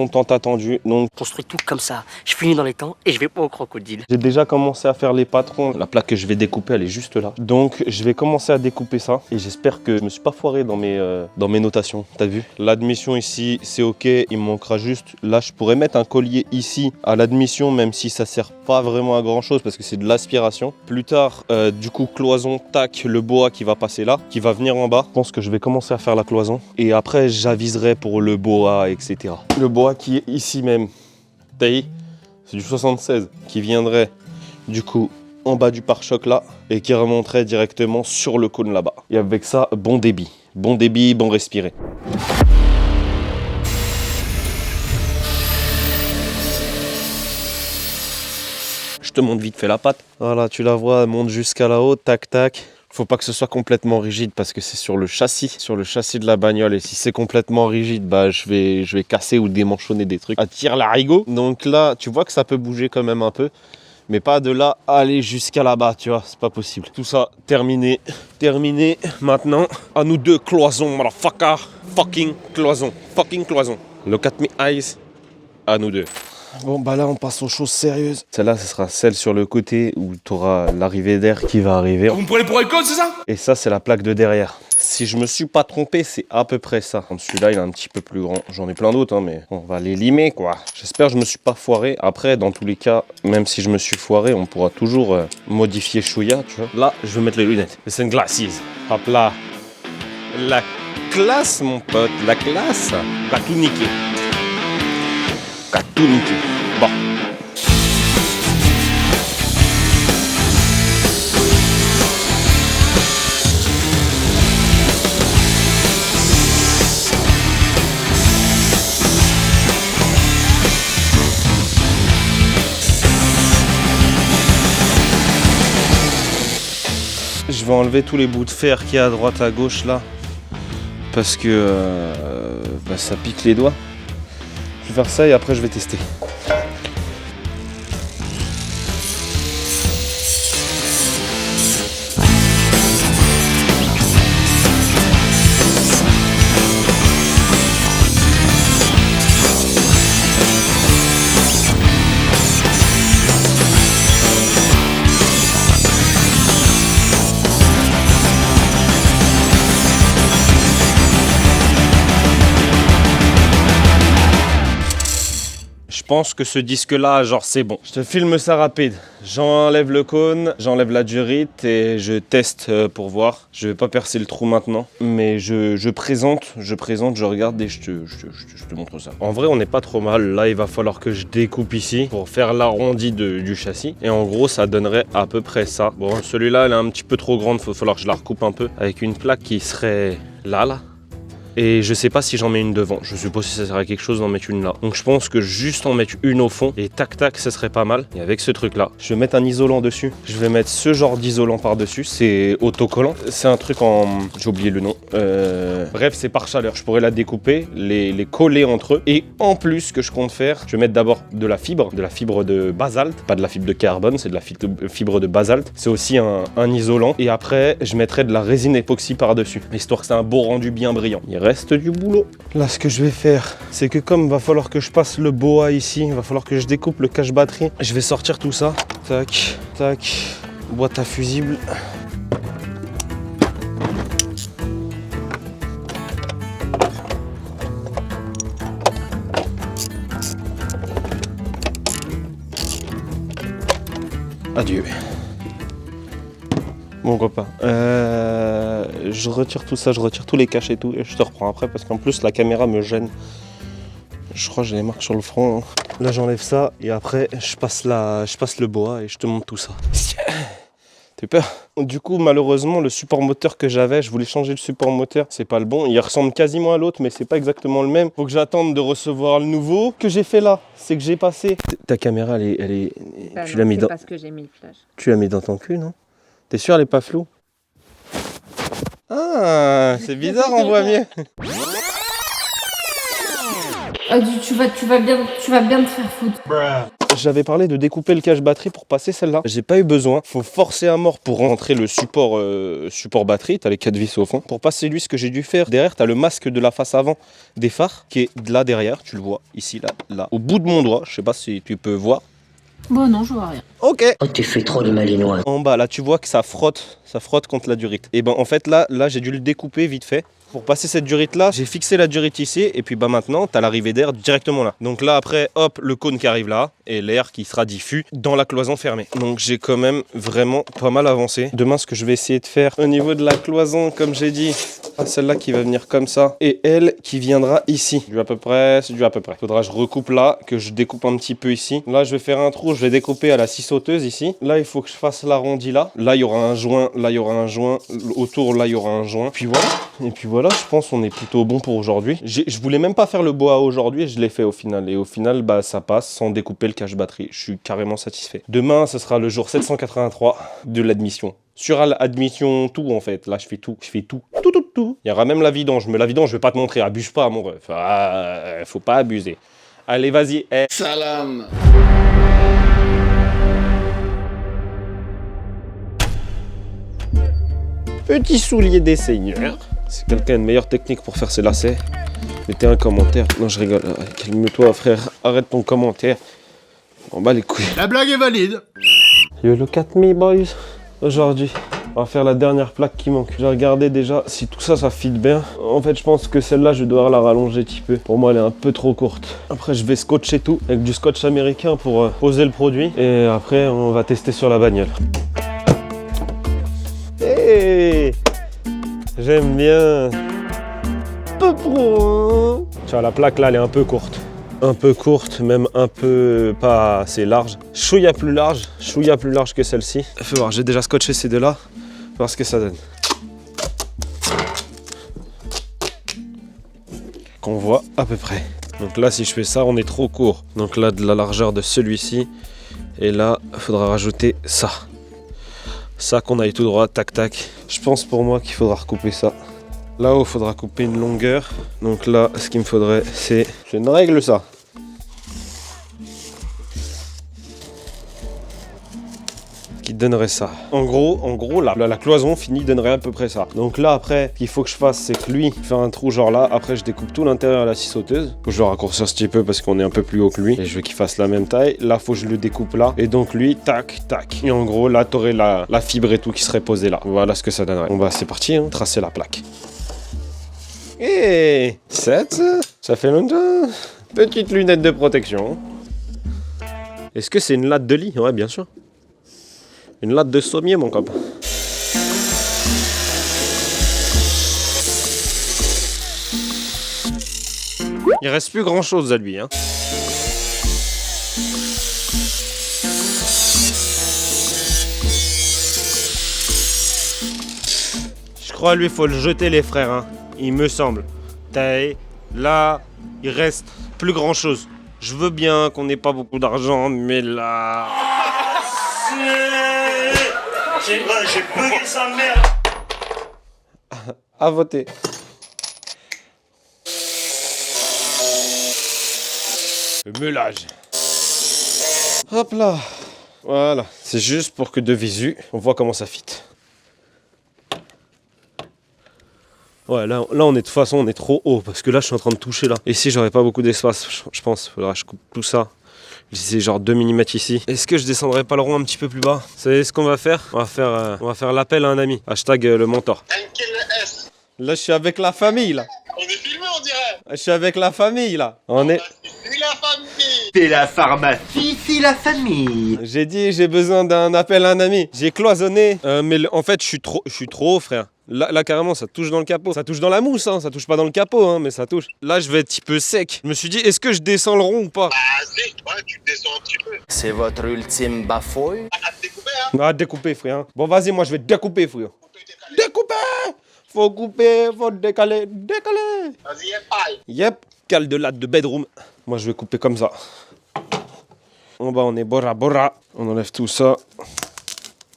tant attendue. Donc, Construis tout comme ça, je finis dans les temps et je vais pas au crocodile. j'ai déjà commencé à faire les patrons. La plaque que je vais découper, elle est juste là. Donc, je vais commencer à découper ça. Et j'espère que je me suis pas foiré dans mes notations. T'as vu? L'admission ici, c'est ok. Il me manquera juste... Là, je pourrais mettre un collier ici à l'admission, même si ça sert pas vraiment à grand chose parce que c'est de l'aspiration. Plus tard, du coup, cloison, tac, le boa qui va passer là, qui va venir en bas. Je pense que je vais commencer à faire la cloison. Et après, j'aviserai pour le boa, etc. Le boa qui est ici même. C'est du 76 qui viendrait du coup en bas du pare-choc là et qui remonterait directement sur le cône là-bas. Et avec ça, bon débit, bon respiré. Je te montre vite fait la patte. Voilà, tu la vois, elle monte jusqu'à là-haut, tac tac. Faut pas que ce soit complètement rigide parce que c'est sur le châssis de la bagnole. Et si c'est complètement rigide, bah je vais casser ou démanchonner des trucs à tire-larigot. Donc là, tu vois que ça peut bouger quand même un peu. Mais pas de là à aller jusqu'à là-bas, tu vois, c'est pas possible. Tout ça, terminé. Terminé. Maintenant, à nous deux, cloison, motherfucker. Fucking cloison. Look at me eyes. À nous deux. Bon, bah là, on passe aux choses sérieuses. Celle-là, ce sera celle sur le côté où tu auras l'arrivée d'air qui va arriver. Vous me prenez pour alcool, c'est ça? Et ça, c'est la plaque de derrière. Si je me suis pas trompé, c'est à peu près ça. Celui-là, il est un petit peu plus grand. J'en ai plein d'autres, hein, mais on va les limer, quoi. J'espère que je me suis pas foiré. Après, dans tous les cas, même si je me suis foiré, on pourra toujours modifier chouïa, tu vois. Là, je vais mettre les lunettes. C'est une glasses. Hop là. La classe, mon pote. La classe. Va tout niquer. Tout niqué. Bon. Je vais enlever tous les bouts de fer qu'il y a à droite à gauche là parce que ça pique les doigts. Je vais faire ça et après je vais tester. Je pense que ce disque-là, genre, c'est bon. Je te filme ça rapide. J'enlève le cône, j'enlève la durite et je teste pour voir. Je vais pas percer le trou maintenant, mais je présente, je regarde et je te montre ça. En vrai, on n'est pas trop mal. Là, il va falloir que je découpe ici pour faire l'arrondi du châssis. Et en gros, ça donnerait à peu près ça. Bon, celui-là, elle est un petit peu trop grande. Il va falloir que je la recoupe un peu avec une plaque qui serait là. Et je sais pas si j'en mets une devant. Je suppose que ça serait quelque chose d'en mettre une là. Donc je pense que juste en mettre une au fond et tac tac, ça serait pas mal. Et avec ce truc là, je vais mettre un isolant dessus. Je vais mettre ce genre d'isolant par dessus. C'est autocollant. C'est un truc en... j'ai oublié le nom. Bref, c'est par chaleur. Je pourrais la découper, les coller entre eux. Et en plus, ce que je compte faire, je vais mettre d'abord de la fibre de basalte. Pas de la fibre de carbone, c'est de la fibre de basalte. C'est aussi un isolant. Et après, je mettrai de la résine époxy par dessus. Histoire que c'est un beau rendu bien brillant. Reste du boulot. Là, ce que je vais faire, c'est que comme va falloir que je passe le boa ici, il va falloir que je découpe le cache batterie. Je vais sortir tout ça. Tac, tac, boîte à fusibles. Adieu. Mon copain. Je retire tout ça, je retire tous les caches et tout, et je te reprends après parce qu'en plus la caméra me gêne. Je crois que j'ai les marques sur le front. Là j'enlève ça et après je passe le boa et je te montre tout ça. T'as peur? Du coup malheureusement le support moteur que j'avais, je voulais changer le support moteur, c'est pas le bon. Il ressemble quasiment à l'autre mais c'est pas exactement le même. Faut que j'attende de recevoir le nouveau. Ce que j'ai fait là, c'est que j'ai passé... Ta caméra elle est... Bah tu l'as mis dans... parce que j'ai mis le flash. Tu l'as mis dans ton cul, non? T'es sûr elle est pas floue? Ah, c'est bizarre, on voit mieux. Tu vas bien te faire foutre. J'avais parlé de découper le cache batterie pour passer celle-là. J'ai pas eu besoin. Faut forcer à mort pour rentrer le support batterie. T'as les 4 vis au fond. Pour passer lui, ce que j'ai dû faire, derrière, t'as le masque de la face avant des phares qui est là derrière. Tu le vois ici, là. Au bout de mon doigt. Je sais pas si tu peux voir. Bon, non, je vois rien. Ok. Oh, tu fais trop le malinois. En bas, là, tu vois que ça frotte contre la durite. Et ben, en fait, là, j'ai dû le découper vite fait. Pour passer cette durite là, j'ai fixé la durite ici et puis bah maintenant t'as l'arrivée d'air directement là. Donc là après hop le cône qui arrive là et l'air qui sera diffus dans la cloison fermée. Donc j'ai quand même vraiment pas mal avancé. Demain ce que je vais essayer de faire au niveau de la cloison comme j'ai dit, celle-là qui va venir comme ça et elle qui viendra ici. C'est du à peu près. Faudra que je recoupe là, que je découpe un petit peu ici. Là je vais faire un trou, gros, je vais découper à la scie sauteuse ici. Là, il faut que je fasse l'arrondi là. Là, il y aura un joint. Là, il y aura un joint. Autour, là, il y aura un joint. Puis voilà. Et puis voilà, je pense qu'on est plutôt bon pour aujourd'hui. Je voulais même pas faire le boa aujourd'hui. Je l'ai fait au final. Et au final, bah, ça passe sans découper le cache batterie. Je suis carrément satisfait. Demain, ce sera le jour 783 de l'admission. Sur admission, tout en fait. Là, je fais tout. Je fais tout. Tout. Il y aura même la vidange. Mais la vidange, je vais pas te montrer. Abuse pas, mon ref. Faut pas abuser. Allez, vas-y. Salam. Petit soulier des seigneurs. Si quelqu'un a une meilleure technique pour faire ses lacets, mettez un commentaire. Non, je rigole. Calme-toi, frère. Arrête ton commentaire. On bat les couilles. La blague est valide. Yo, look at me, boys. Aujourd'hui, on va faire la dernière plaque qui manque. J'ai regardé déjà si tout ça, ça fit bien. En fait, je pense que celle-là, je dois la rallonger un petit peu. Pour moi, elle est un peu trop courte. Après, je vais scotcher tout avec du scotch américain pour poser le produit. Et après, on va tester sur la bagnole. Hey, j'aime bien. Peu pro. Tu vois, la plaque là, elle est un peu courte. Un peu courte, même un peu pas assez large. Chouïa plus large que celle-ci. Faut voir, j'ai déjà scotché ces deux-là. Faut voir ce que ça donne. Qu'on voit à peu près. Donc là, si je fais ça, on est trop court. Donc là, de la largeur de celui-ci. Et là, il faudra rajouter ça. Ça qu'on aille tout droit, tac tac. Je pense pour moi qu'il faudra recouper ça. Là-haut, il faudra couper une longueur. Donc là, ce qu'il me faudrait, c'est une règle ça. Qui donnerait ça. En gros, là, la cloison finie donnerait à peu près ça. Donc là, après, ce qu'il faut que je fasse, c'est que lui, fait un trou genre là. Après, je découpe tout l'intérieur à la scie sauteuse. Faut que je le raccourcisse un petit peu parce qu'on est un peu plus haut que lui. Et je veux qu'il fasse la même taille. Là, faut que je le découpe là. Et donc lui, tac, tac. Et en gros, là, t'aurais la fibre et tout qui serait posée là. Voilà ce que ça donnerait. Bon bah, c'est parti, hein. Tracer la plaque. Et 7, ça fait longtemps. Petite lunette de protection. Est-ce que c'est une latte de lit? Ouais, bien sûr. Une latte de sommier, mon copain. Il reste plus grand chose à lui, hein. Je crois lui faut le jeter les frères, hein. Il me semble. Là, il reste plus grand chose. Je veux bien qu'on n'ait pas beaucoup d'argent, mais là... J'ai bugué sa mère. À voter. Le meulage. Hop là. Voilà. C'est juste pour que de visu, on voit comment ça fit. Ouais, là on est de toute façon, on est trop haut parce que là je suis en train de toucher là. Ici j'aurais pas beaucoup d'espace, je pense. Faudra que je coupe tout ça. C'est genre 2 mm ici. Est-ce que je descendrai pas le rond un petit peu plus bas? Vous savez ce qu'on va faire? On va faire l'appel à un ami. Hashtag le mentor. Là je suis avec la famille là. On est filmé, on dirait. Je suis avec la famille là. On est... C'est la famille. C'est la pharmacie, c'est la famille. J'ai dit j'ai besoin d'un appel à un ami. J'ai cloisonné. Mais en fait je suis trop haut frère. Là carrément ça touche dans le capot. Ça touche dans la mousse hein. Ça touche pas dans le capot hein, mais ça touche. Là je vais être un petit peu sec. Je me suis dit est-ce que je descends le rond ou pas? Vas-y, ouais, tu descends un petit peu. C'est votre ultime bafouille. À te découper, hein. Ah découper frère. Bon vas-y moi je vais découper frère. Découper. Faut couper, faut décaler. Vas-y, paille. Yep, cale de latte de bedroom. Moi je vais couper comme ça. En bas on est Bora Bora. On enlève tout ça.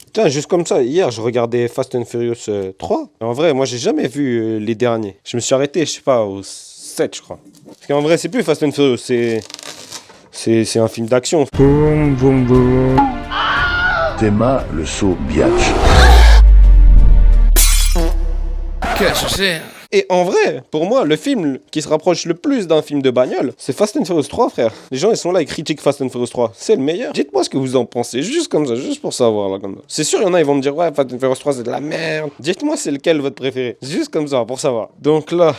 Putain, juste comme ça, hier je regardais Fast and Furious 3. En vrai, moi j'ai jamais vu les derniers. Je me suis arrêté, je sais pas, au 7 je crois. Parce qu'en vrai c'est plus Fast and Furious, c'est un film d'action. Boum boum boum. Théma le saut biatch. Qu'est-ce que c'est? Et en vrai, pour moi, le film qui se rapproche le plus d'un film de bagnole, c'est Fast and Furious 3, frère. Les gens, ils sont là, ils critiquent Fast and Furious 3. C'est le meilleur. Dites-moi ce que vous en pensez, juste comme ça, juste pour savoir, là, comme ça. C'est sûr, il y en a, ils vont me dire, ouais, Fast and Furious 3, c'est de la merde. Dites-moi, c'est lequel votre préféré. Juste comme ça, pour savoir. Donc là,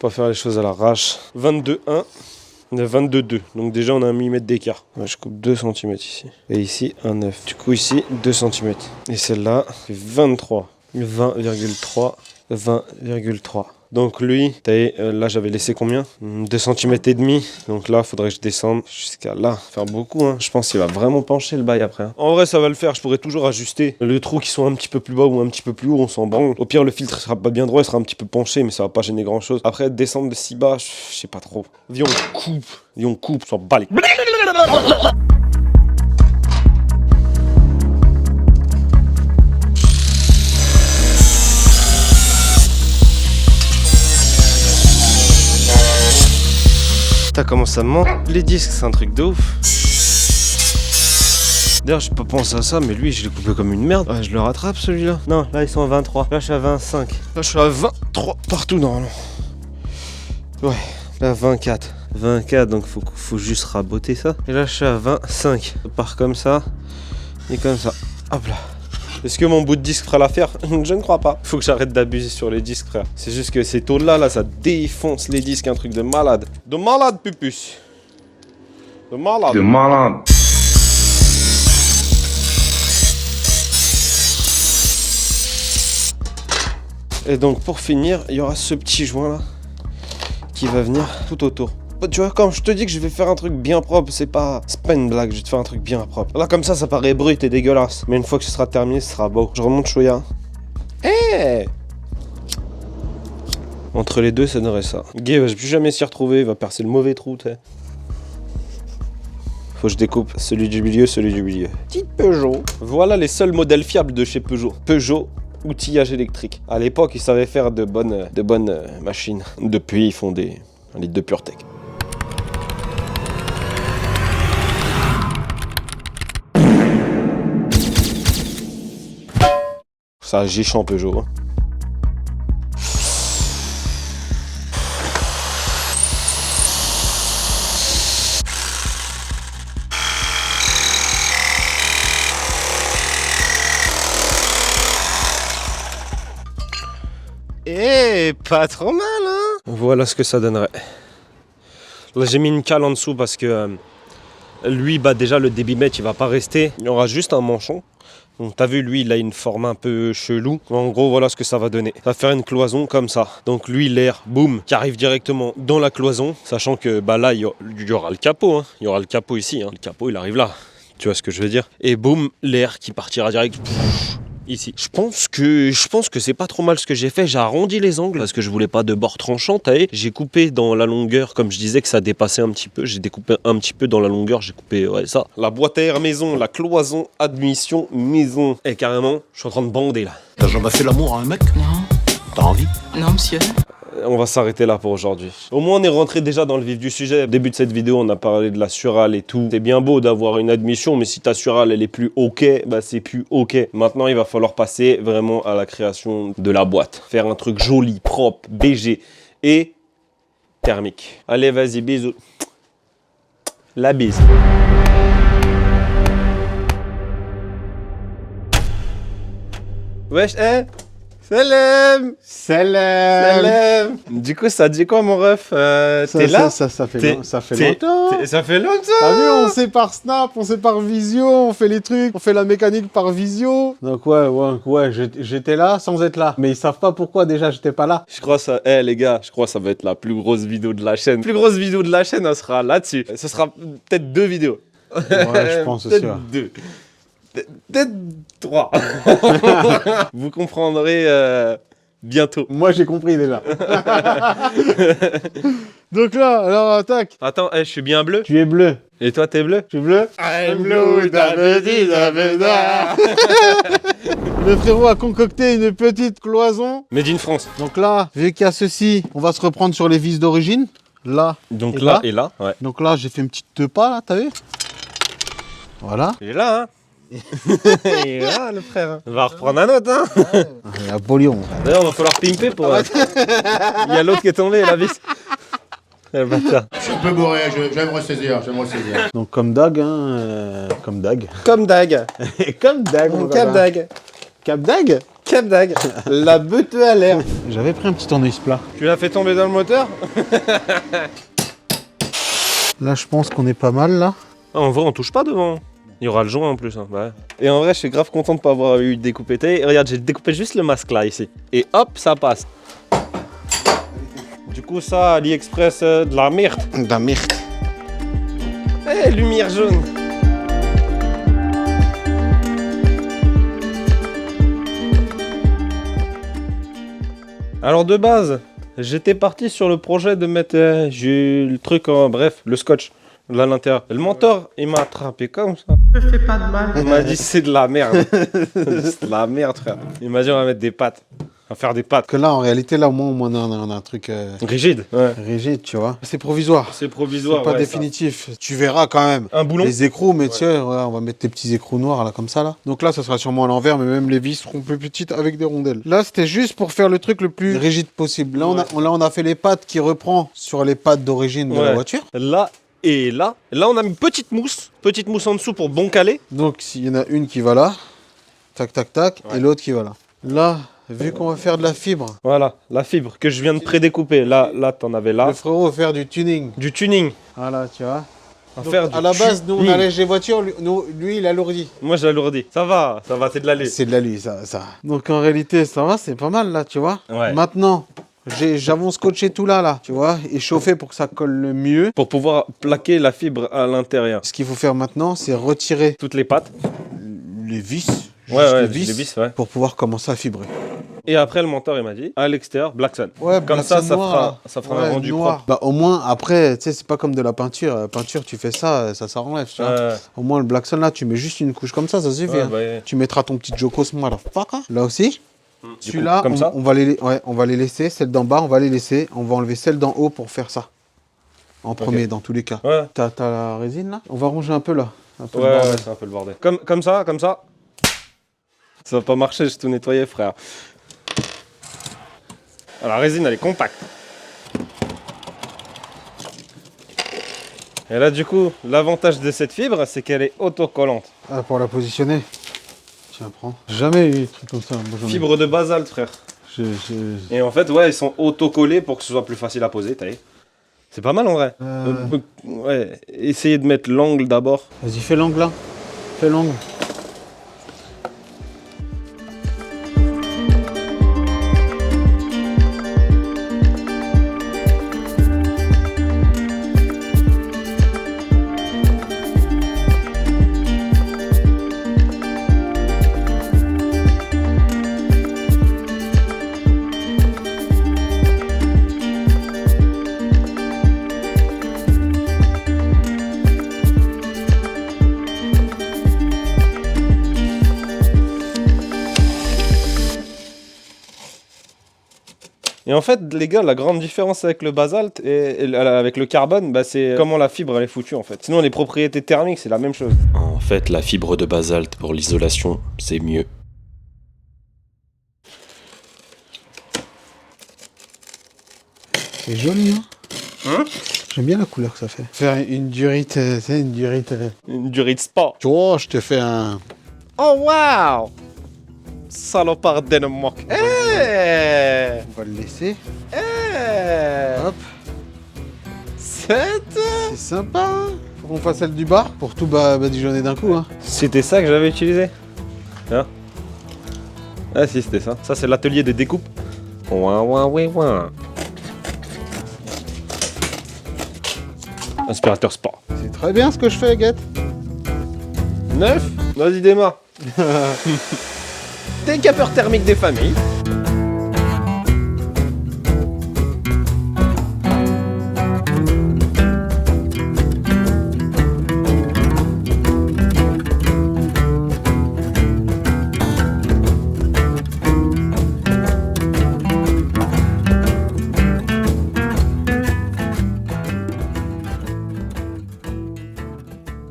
pas faire les choses à l'arrache. 22,1. On a 22,2. Donc déjà, on a 1 mm d'écart. Ouais, je coupe 2 cm ici. Et ici, 1,9. Du coup, ici, 2 cm. Et celle-là, c'est 23. 20,3. 20,3. Donc lui, là j'avais laissé combien 2 cm et demi. Donc là, faudrait que je descende jusqu'à là. Faire beaucoup, hein. Je pense qu'il va vraiment pencher le bail après. Hein. En vrai, ça va le faire. Je pourrais toujours ajuster le trou qui soit un petit peu plus bas ou un petit peu plus haut. On s'en branle. Au pire, le filtre sera pas bien droit, il sera un petit peu penché, mais ça va pas gêner grand chose. Après, descendre de si bas, je sais pas trop. Viens, on coupe. Viens, on coupe. On s'en bat les... Comment ça me manque les disques, c'est un truc de ouf. D'ailleurs, j'ai pas pensé à ça, mais lui, je l'ai coupé comme une merde. Ouais, je le rattrape celui-là. Non, là, ils sont à 23. Là, je suis à 25. Là, je suis à 23 partout normalement. Ouais, là, 24. 24, donc faut juste raboter ça. Et là, je suis à 25. Ça part comme ça et comme ça. Hop là. Est-ce que mon bout de disque fera l'affaire? Je ne crois pas. Faut que j'arrête d'abuser sur les disques, frère. C'est juste que ces taux-là, là, ça défonce les disques, un truc de malade. De malade, pupus. De malade. De malade. Et donc, pour finir, il y aura ce petit joint-là qui va venir tout autour. Tu vois, quand je te dis que je vais faire un truc bien propre, c'est pas une blague, je vais te faire un truc bien propre. Là, comme ça paraît brut et dégueulasse. Mais une fois que ce sera terminé, ce sera beau. Je remonte Chouya. Entre les deux, ça donnerait ça. Guy va plus jamais s'y retrouver, il va percer le mauvais trou, tu sais. Faut que je découpe celui du milieu, celui du milieu. Petite Peugeot. Voilà les seuls modèles fiables de chez Peugeot. Peugeot, outillage électrique. À l'époque, ils savaient faire de bonnes machines. Depuis, ils font des litres de PureTech. Ça giche en Peugeot. Eh, pas trop mal, hein? Voilà ce que ça donnerait. Là, j'ai mis une cale en dessous parce que lui, bah déjà, le débitmètre, il va pas rester. Il y aura juste un manchon. Donc t'as vu, lui il a une forme un peu chelou. En gros, voilà ce que ça va donner. Ça va faire une cloison comme ça. Donc lui, l'air, boum, qui arrive directement dans la cloison. Sachant que bah là, il y aura le capot. Hein. Il y aura le capot ici. Hein. Le capot, il arrive là. Tu vois ce que je veux dire? Et boum, l'air qui partira direct. Ici. Je pense que c'est pas trop mal ce que j'ai fait. J'ai arrondi les angles parce que je voulais pas de bord tranchant. J'ai coupé dans la longueur, comme je disais que ça dépassait un petit peu. J'ai découpé un petit peu dans la longueur. J'ai coupé ça. La boîte à air maison, la cloison admission maison. Et carrément, je suis en train de bander là. T'as jamais fait l'amour à un mec? Non. T'as envie? Non, monsieur. On va s'arrêter là pour aujourd'hui. Au moins on est rentré déjà dans le vif du sujet. Au début de cette vidéo, on a parlé de la Surale et tout. C'est bien beau d'avoir une admission, mais si ta Surale elle est plus ok, bah c'est plus ok. Maintenant il va falloir passer vraiment à la création de la boîte. Faire un truc joli, propre, BG et thermique. Allez vas-y, bisous. La bise. Wesh, Salam. Salam. Du coup, ça dit quoi, mon ref? T'es là? Ça fait longtemps. Ça fait longtemps. T'as vu, on sait par Snap, on sait par visio, on fait les trucs, on fait la mécanique par visio. Donc ouais, j'étais là sans être là. Mais ils savent pas pourquoi déjà j'étais pas là. Je crois ça, les gars, je crois que ça va être la plus grosse vidéo de la chaîne. La plus grosse vidéo de la chaîne, elle sera là-dessus. Ce sera peut-être 2 vidéos. Ouais, je pense aussi. Peut-être 2. Peut-être 3. Vous comprendrez bientôt. Moi j'ai compris déjà. Donc là, alors attaque. Attends, je suis bien bleu. Tu es bleu. Et toi, t'es bleu? Tu es bleu? I'm blue, Le frérot a concocté une petite cloison. Made in France. Donc là, vu qu'il y a ceci, on va se reprendre sur les vis d'origine. Là. Donc et là et là, ouais. Donc là, j'ai fait une petite pas là, t'as vu? Voilà. Il est là, hein. Il est là, le frère. Hein. On va reprendre un autre, hein. Il y a Polion. D'ailleurs, il va falloir pimper pour... Il y a l'autre qui est tombé, la vis. Le bâtard. Je suis un peu bourré, je vais me ressaisir, Donc comme Dag, hein, comme Dag. Comme Dag. Comme Dag, mon Cap gars. Dag. Cap Dag. Cap Dag. La beute à l'air. J'avais pris un petit tournevis plat. Tu l'as fait tomber dans le moteur? Là, je pense qu'on est pas mal, là. Ah, en vrai, on touche pas devant. Il y aura le joint en plus. Hein. Ouais. Et en vrai, je suis grave content de pas avoir eu découpé. Regarde, j'ai découpé juste le masque là, ici. Et hop, ça passe. coup, ça, AliExpress, de la merde. De la merde. Eh, lumière jaune. Alors de base, j'étais parti sur le projet de mettre j'ai le truc en bref, le scotch là à l'intérieur. Le mentor, il m'a attrapé comme ça. Me fais pas de mal. Il m'a dit c'est de la merde. C'est de la merde, frère. Il m'a dit on va mettre des pâtes. On va faire des pâtes. Que là, en réalité, là, au moins, on a un truc Rigide. Ouais. rigide, tu vois. C'est provisoire. C'est provisoire. C'est pas ouais, définitif. Tu verras quand même. Un boulon. Les écrous, mais tu sais, ouais, on va mettre tes petits écrous noirs là, comme ça là. Donc là, ça sera sûrement à l'envers, mais même les vis seront plus petites avec des rondelles. Là, c'était juste pour faire le truc le plus rigide possible. Là, on a fait les pattes qui reprend sur les pattes d'origine de la voiture. Là et là. Là, on a mis une petite mousse en dessous pour bon caler. Donc, s'il y en a une qui va là, tac, tac, tac, et l'autre qui va là. Là, vu qu'on va faire de la fibre. Voilà, la fibre que je viens de prédécouper. Là, t'en avais là. Le frérot va faire du tuning. Du tuning. Voilà, tu vois. Donc, Faire à la base, nous, on allège les voitures, lui, il alourdit. Moi, j'ai alourdi. Ça va, c'est de la lait. C'est de la lui, ça. Donc, en réalité, ça va, c'est pas mal, là, tu vois. Ouais. Maintenant, j'avance scotché tout là, tu vois, et chauffer pour que ça colle le mieux. Pour pouvoir plaquer la fibre à l'intérieur. Ce qu'il faut faire maintenant, c'est retirer Toutes les pattes. les vis. Ouais, juste les vis, ouais. pour pouvoir commencer à fibrer. Et après, le mentor, il m'a dit, à l'extérieur, Black Sun. Ouais, Comme ça, ça fera un rendu propre. Bah, au moins, après, tu sais, c'est pas comme de la peinture. La peinture, tu fais ça, ça s'enlève, tu vois. Au moins, le Black Sun, là, tu mets juste une couche comme ça suffit. Ouais, hein. bah, ouais. Tu mettras ton petit Jokos motherfucker. Là aussi. Du Celui-là, coup, comme ça on va les laisser. Celle d'en bas, on va les laisser. On va enlever celle d'en haut pour faire ça. En premier, dans tous les cas. Ouais. T'as la résine, là? On va ranger un peu, là. Un peu le Ouais, bordel. ouais, c'est un peu le bordel. Comme ça. Ça va pas marcher, j'ai tout nettoyé, frère. Alors, la résine, elle est compacte. Et là, du coup, l'avantage de cette fibre, c'est qu'elle est autocollante. Ah, pour la positionner. Tiens, prends. Jamais eu des trucs comme ça. Moi, j'en ai- Fibre de basalte, frère. Et en fait, ouais, ils sont autocollés pour que ce soit plus facile à poser, t'as vu. C'est pas mal en vrai. Ouais, essayez de mettre l'angle d'abord. Vas-y, fais l'angle là. Fais l'angle. Et en fait, les gars, la grande différence avec le basalte et avec le carbone, bah, c'est comment la fibre elle est foutue en fait. Sinon, les propriétés thermiques, c'est la même chose. En fait, la fibre de basalte pour l'isolation, c'est mieux. C'est joli, hein? J'aime bien la couleur que ça fait. Faire une durite, c'est une durite. Une durée de sport. Tu vois, je te fais un. Oh waouh! Salopard Danemark. On va le laisser. Hop. C'est sympa, hein? Faut qu'on fasse celle du bar pour tout badigeonner d'un coup, hein. C'était ça que j'avais utilisé. Hein? Ah si, c'était ça. Ça, c'est l'atelier de découpe. Ouin, ouin, ouin, ouin. Aspirateur sport. C'est très bien ce que je fais, Guette. 9. Vas-y, démarre. Décapeur thermique des familles.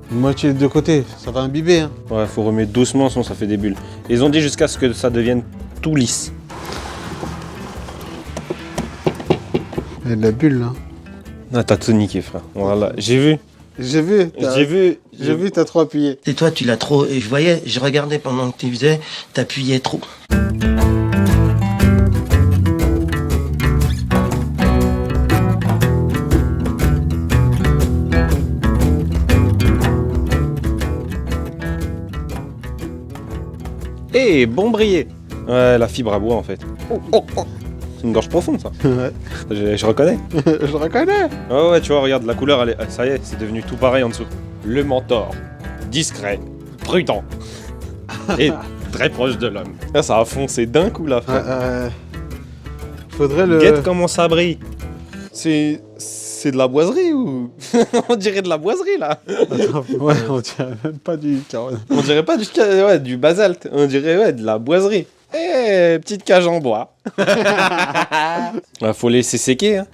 Une moitié des deux côtés, ça va imbiber, hein. Ouais, faut remettre doucement, sinon ça fait des bulles. Ils ont dit jusqu'à ce que ça devienne tout lisse. Il y a de la bulle, là. Ah, t'as tout niqué, frère. Voilà, j'ai vu. J'ai vu, t'as trop appuyé. Et toi, tu l'as trop. Et je voyais, je regardais pendant que tu faisais, t'appuyais trop. Et bon briller. Ouais, la fibre à bois en fait. C'est une gorge profonde, ça. Ouais. Je reconnais. Je reconnais. Oh ouais, tu vois, regarde, la couleur, ça y est, c'est devenu tout pareil en dessous. Le mentor, discret, prudent et très proche de l'homme. Là, ça a foncé d'un coup, là, frère. Faudrait le... Guette comment ça brille. C'est de la boiserie ou... On dirait de la boiserie, là. Attends, ouais, on dirait même pas du carbone. On dirait pas du basalte. On dirait, de la boiserie. Eh, petite cage en bois. Faut laisser séquer, hein.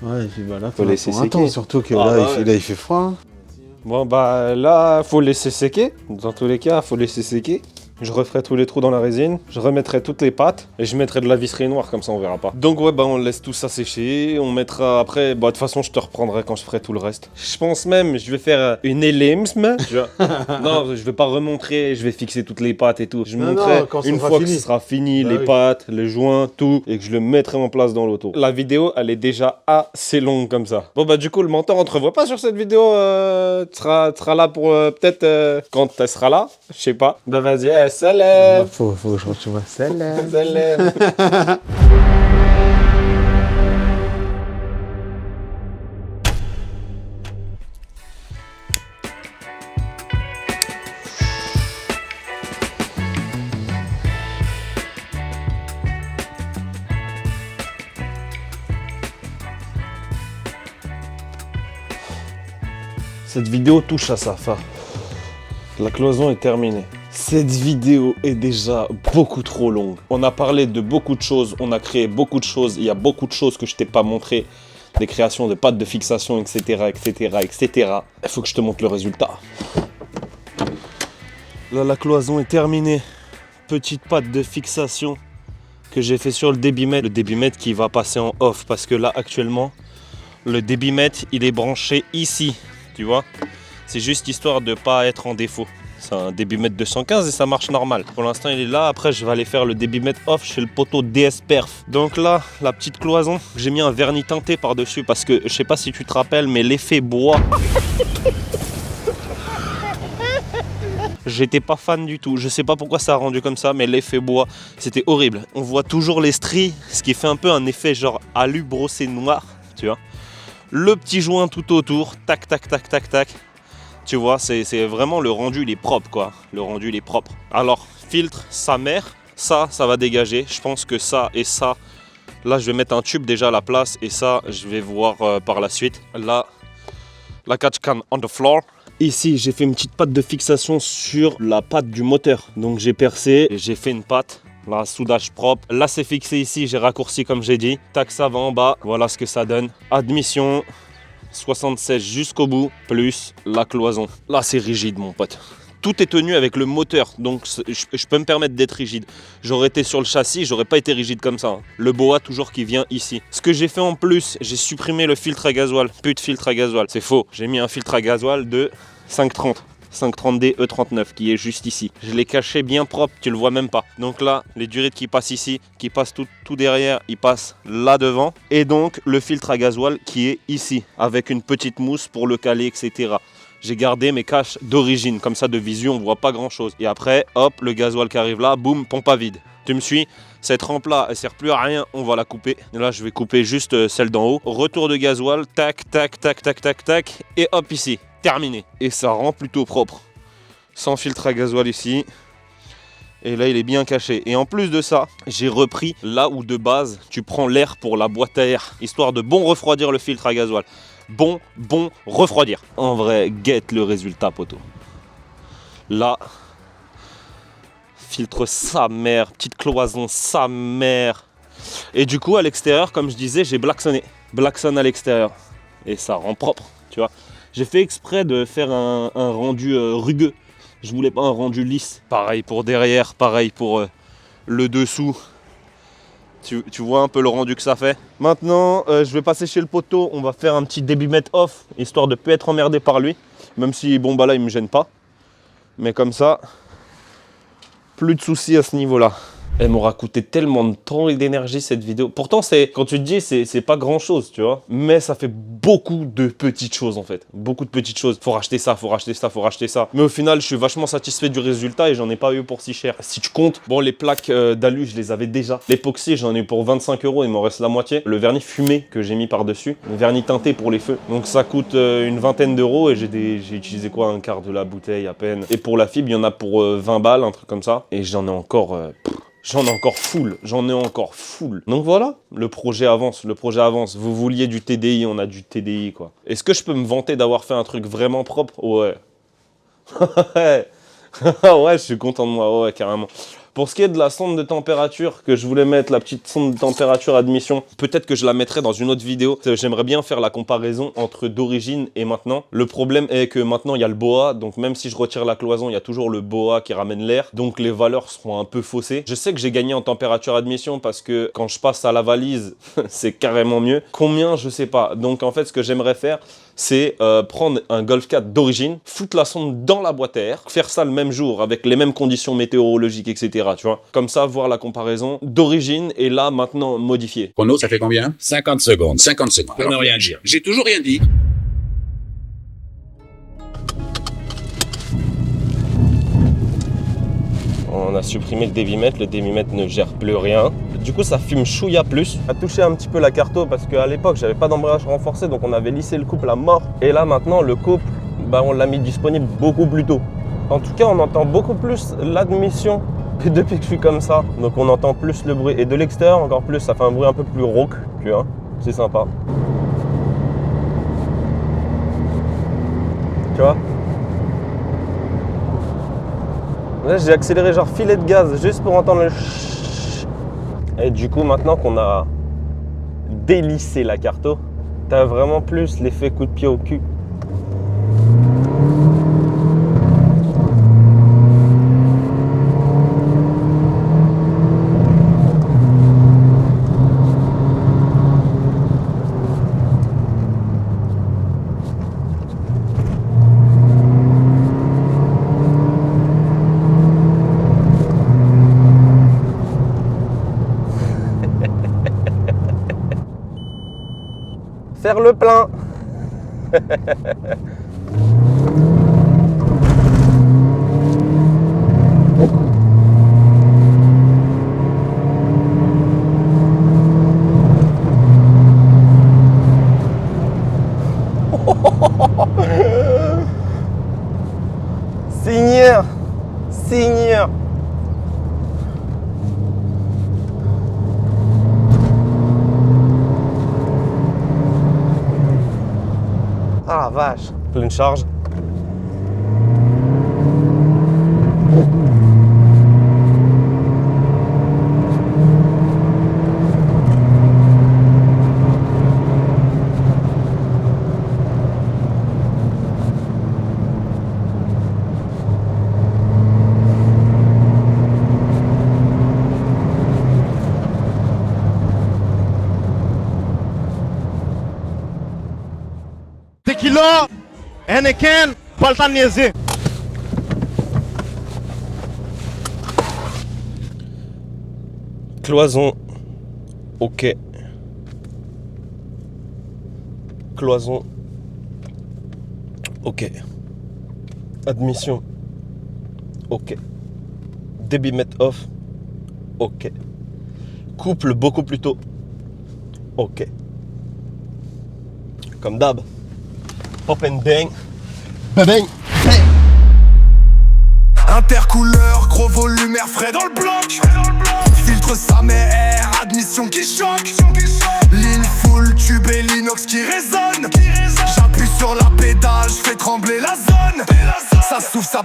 Ouais, et puis bah là, Faut laisser séquer. Attends, surtout que Ah, là, bah il fait froid. Hein. Bon, bah là, faut laisser séquer. Dans tous les cas, faut laisser séquer. Je referai tous les trous dans la résine, je remettrai toutes les pattes et je mettrai de la visserie noire, comme ça on verra pas. Donc ouais, bah on laisse tout ça sécher, on mettra après, bah de toute façon je te reprendrai quand je ferai tout le reste. Je pense même, je vais faire une élimsme. Non, je vais pas remontrer, je vais fixer toutes les pattes et tout. Je montrerai une fois que ce sera fini, bah les pattes, les joints, tout, et que je le mettrai en place dans l'auto. La vidéo, elle est déjà assez longue comme ça. Bon bah du coup, le mentor, on te revoit pas sur cette vidéo, tu seras là pour peut-être quand elle sera là, je sais pas. Bah vas-y, salam. Faut que je retrouve. Salam. Salam. Cette vidéo touche à sa fin. La cloison est terminée. Cette vidéo est déjà beaucoup trop longue. On a parlé de beaucoup de choses, on a créé beaucoup de choses. Il y a beaucoup de choses que je t'ai pas montré. Des créations de pattes de fixation, etc., etc., etc. Il faut que je te montre le résultat. Là, la cloison est terminée. Petite patte de fixation que j'ai fait sur le débitmètre. Le débitmètre qui va passer en off parce que là, actuellement, le débitmètre, il est branché ici. Tu vois, c'est juste histoire de pas être en défaut. C'est un débitmètre 215 et ça marche normal. Pour l'instant, il est là. Après, je vais aller faire le débitmètre off chez le poteau DS Perf. Donc là, la petite cloison, j'ai mis un vernis teinté par-dessus parce que je sais pas si tu te rappelles, mais l'effet bois. J'étais pas fan du tout. Je sais pas pourquoi ça a rendu comme ça, mais l'effet bois, c'était horrible. On voit toujours les stries, ce qui fait un peu un effet genre alu brossé noir, tu vois. Le petit joint tout autour, tac, tac, tac, tac, tac. Tu vois, c'est vraiment le rendu, il est propre, quoi. Le rendu, il est propre. Alors, filtre, sa mère, ça va dégager. Je pense que ça et ça, là, je vais mettre un tube déjà à la place. Et ça, je vais voir par la suite. Là, la catch can on the floor. Ici, j'ai fait une petite patte de fixation sur la patte du moteur. Donc, j'ai percé et j'ai fait une patte. Là, soudage propre. Là, c'est fixé ici. J'ai raccourci comme j'ai dit. Tac, ça va en bas. Voilà ce que ça donne. Admission 76 jusqu'au bout, plus la cloison. Là, c'est rigide, mon pote. Tout est tenu avec le moteur. Donc, je peux me permettre d'être rigide. J'aurais été sur le châssis, j'aurais pas été rigide comme ça. Hein. Le boa, toujours qui vient ici. Ce que j'ai fait en plus, j'ai supprimé le filtre à gasoil. Plus de filtre à gasoil. C'est faux. J'ai mis un filtre à gasoil de 530. 530D E39 qui est juste ici. Je l'ai caché bien propre, tu le vois même pas. Donc là, les durites qui passent ici, qui passent tout derrière, ils passent là devant. Et donc le filtre à gasoil qui est ici, avec une petite mousse pour le caler, etc. J'ai gardé mes caches d'origine, comme ça de visu, on voit pas grand chose. Et après, hop, le gasoil qui arrive là, boum, pompe à vide. Tu me suis? Cette rampe là, elle sert plus à rien, on va la couper. Et là, je vais couper juste celle d'en haut. Retour de gasoil, tac, tac, tac, tac, tac, tac. Et hop, ici. Terminé. Et ça rend plutôt propre. Sans filtre à gasoil ici. Et là, il est bien caché. Et en plus de ça, j'ai repris là où de base, tu prends l'air pour la boîte à air. Histoire de bon refroidir le filtre à gasoil. Bon refroidir. En vrai, guette le résultat, poteau. Là, filtre sa mère. Petite cloison sa mère. Et du coup, à l'extérieur, comme je disais, j'ai blacksonné. Blackson à l'extérieur. Et ça rend propre, tu vois. J'ai fait exprès de faire un rendu rugueux. Je voulais pas un rendu lisse. Pareil pour derrière, pareil pour le dessous. Tu vois un peu le rendu que ça fait. Maintenant, je vais passer chez le poteau. On va faire un petit débitmètre off, histoire de ne plus être emmerdé par lui. Même si, bon, bah là, il me gêne pas. Mais comme ça, plus de soucis à ce niveau-là. Elle m'aura coûté tellement de temps et d'énergie cette vidéo. Pourtant, quand tu te dis, c'est pas grand chose, tu vois. Mais ça fait beaucoup de petites choses en fait. Beaucoup de petites choses. Faut racheter ça, faut racheter ça, faut racheter ça. Mais au final, je suis vachement satisfait du résultat et j'en ai pas eu pour si cher. Si tu comptes, bon, les plaques d'alu, je les avais déjà. L'époxy, j'en ai eu pour 25 €, il m'en reste la moitié. Le vernis fumé que j'ai mis par-dessus. Le vernis teinté pour les feux. Donc ça coûte une vingtaine d'euros et j'ai utilisé quoi, un quart de la bouteille à peine. Et pour la fibre, il y en a pour 20 balles, un truc comme ça. Et j'en ai encore... J'en ai encore full. Donc voilà, le projet avance. Vous vouliez du TDI, on a du TDI, quoi. Est-ce que je peux me vanter d'avoir fait un truc vraiment propre? Ouais. Ouais, je suis content de moi, ouais, carrément. Pour ce qui est de la sonde de température que je voulais mettre, la petite sonde de température admission, peut-être que je la mettrai dans une autre vidéo. J'aimerais bien faire la comparaison entre d'origine et maintenant. Le problème est que maintenant il y a le BOA, donc même si je retire la cloison, il y a toujours le BOA qui ramène l'air, donc les valeurs seront un peu faussées. Je sais que j'ai gagné en température admission parce que quand je passe à la valise, c'est carrément mieux. Combien, je sais pas. Donc en fait, ce que j'aimerais faire, c'est prendre un Golf 4 d'origine, foutre la sonde dans la boîte à air, faire ça le même jour avec les mêmes conditions météorologiques, etc. Tu vois, comme ça, voir la comparaison d'origine et là, maintenant, modifié. Chrono, ça fait combien? 50 secondes. 50 secondes. Pour ne rien dire. J'ai toujours rien dit. On a supprimé le débitmètre ne gère plus rien. Du coup, ça fume chouïa plus. On a touché un petit peu la carto parce qu'à l'époque, j'avais pas d'embrayage renforcé, donc on avait lissé le couple à mort. Et là, maintenant, le couple, bah, on l'a mis disponible beaucoup plus tôt. En tout cas, on entend beaucoup plus l'admission que depuis que je suis comme ça. Donc on entend plus le bruit. Et de l'extérieur, encore plus, ça fait un bruit un peu plus rauque, tu vois. C'est sympa. Tu vois? Là, j'ai accéléré genre filet de gaz juste pour entendre le chut. Et du coup, maintenant qu'on a délissé la carto, t'as vraiment plus l'effet coup de pied au cul. Faire le plein. Seigneur, Seigneur. Ah la vache. Pleine charge. Tequila, Heineken, pas le temps de niaiser. Cloison, ok. Cloison, ok. Admission, ok. Débitmètre off, ok. Couple beaucoup plus tôt, ok. Comme d'hab. Pop and bang. Bang. Intercouleur, gros volume, air frais dans le bloc. Filtre sa mère, admission qui choque. Ligne full, tube et l'inox qui résonne. J'appuie sur la pédale, je fais trembler la zone. Ça souffle, ça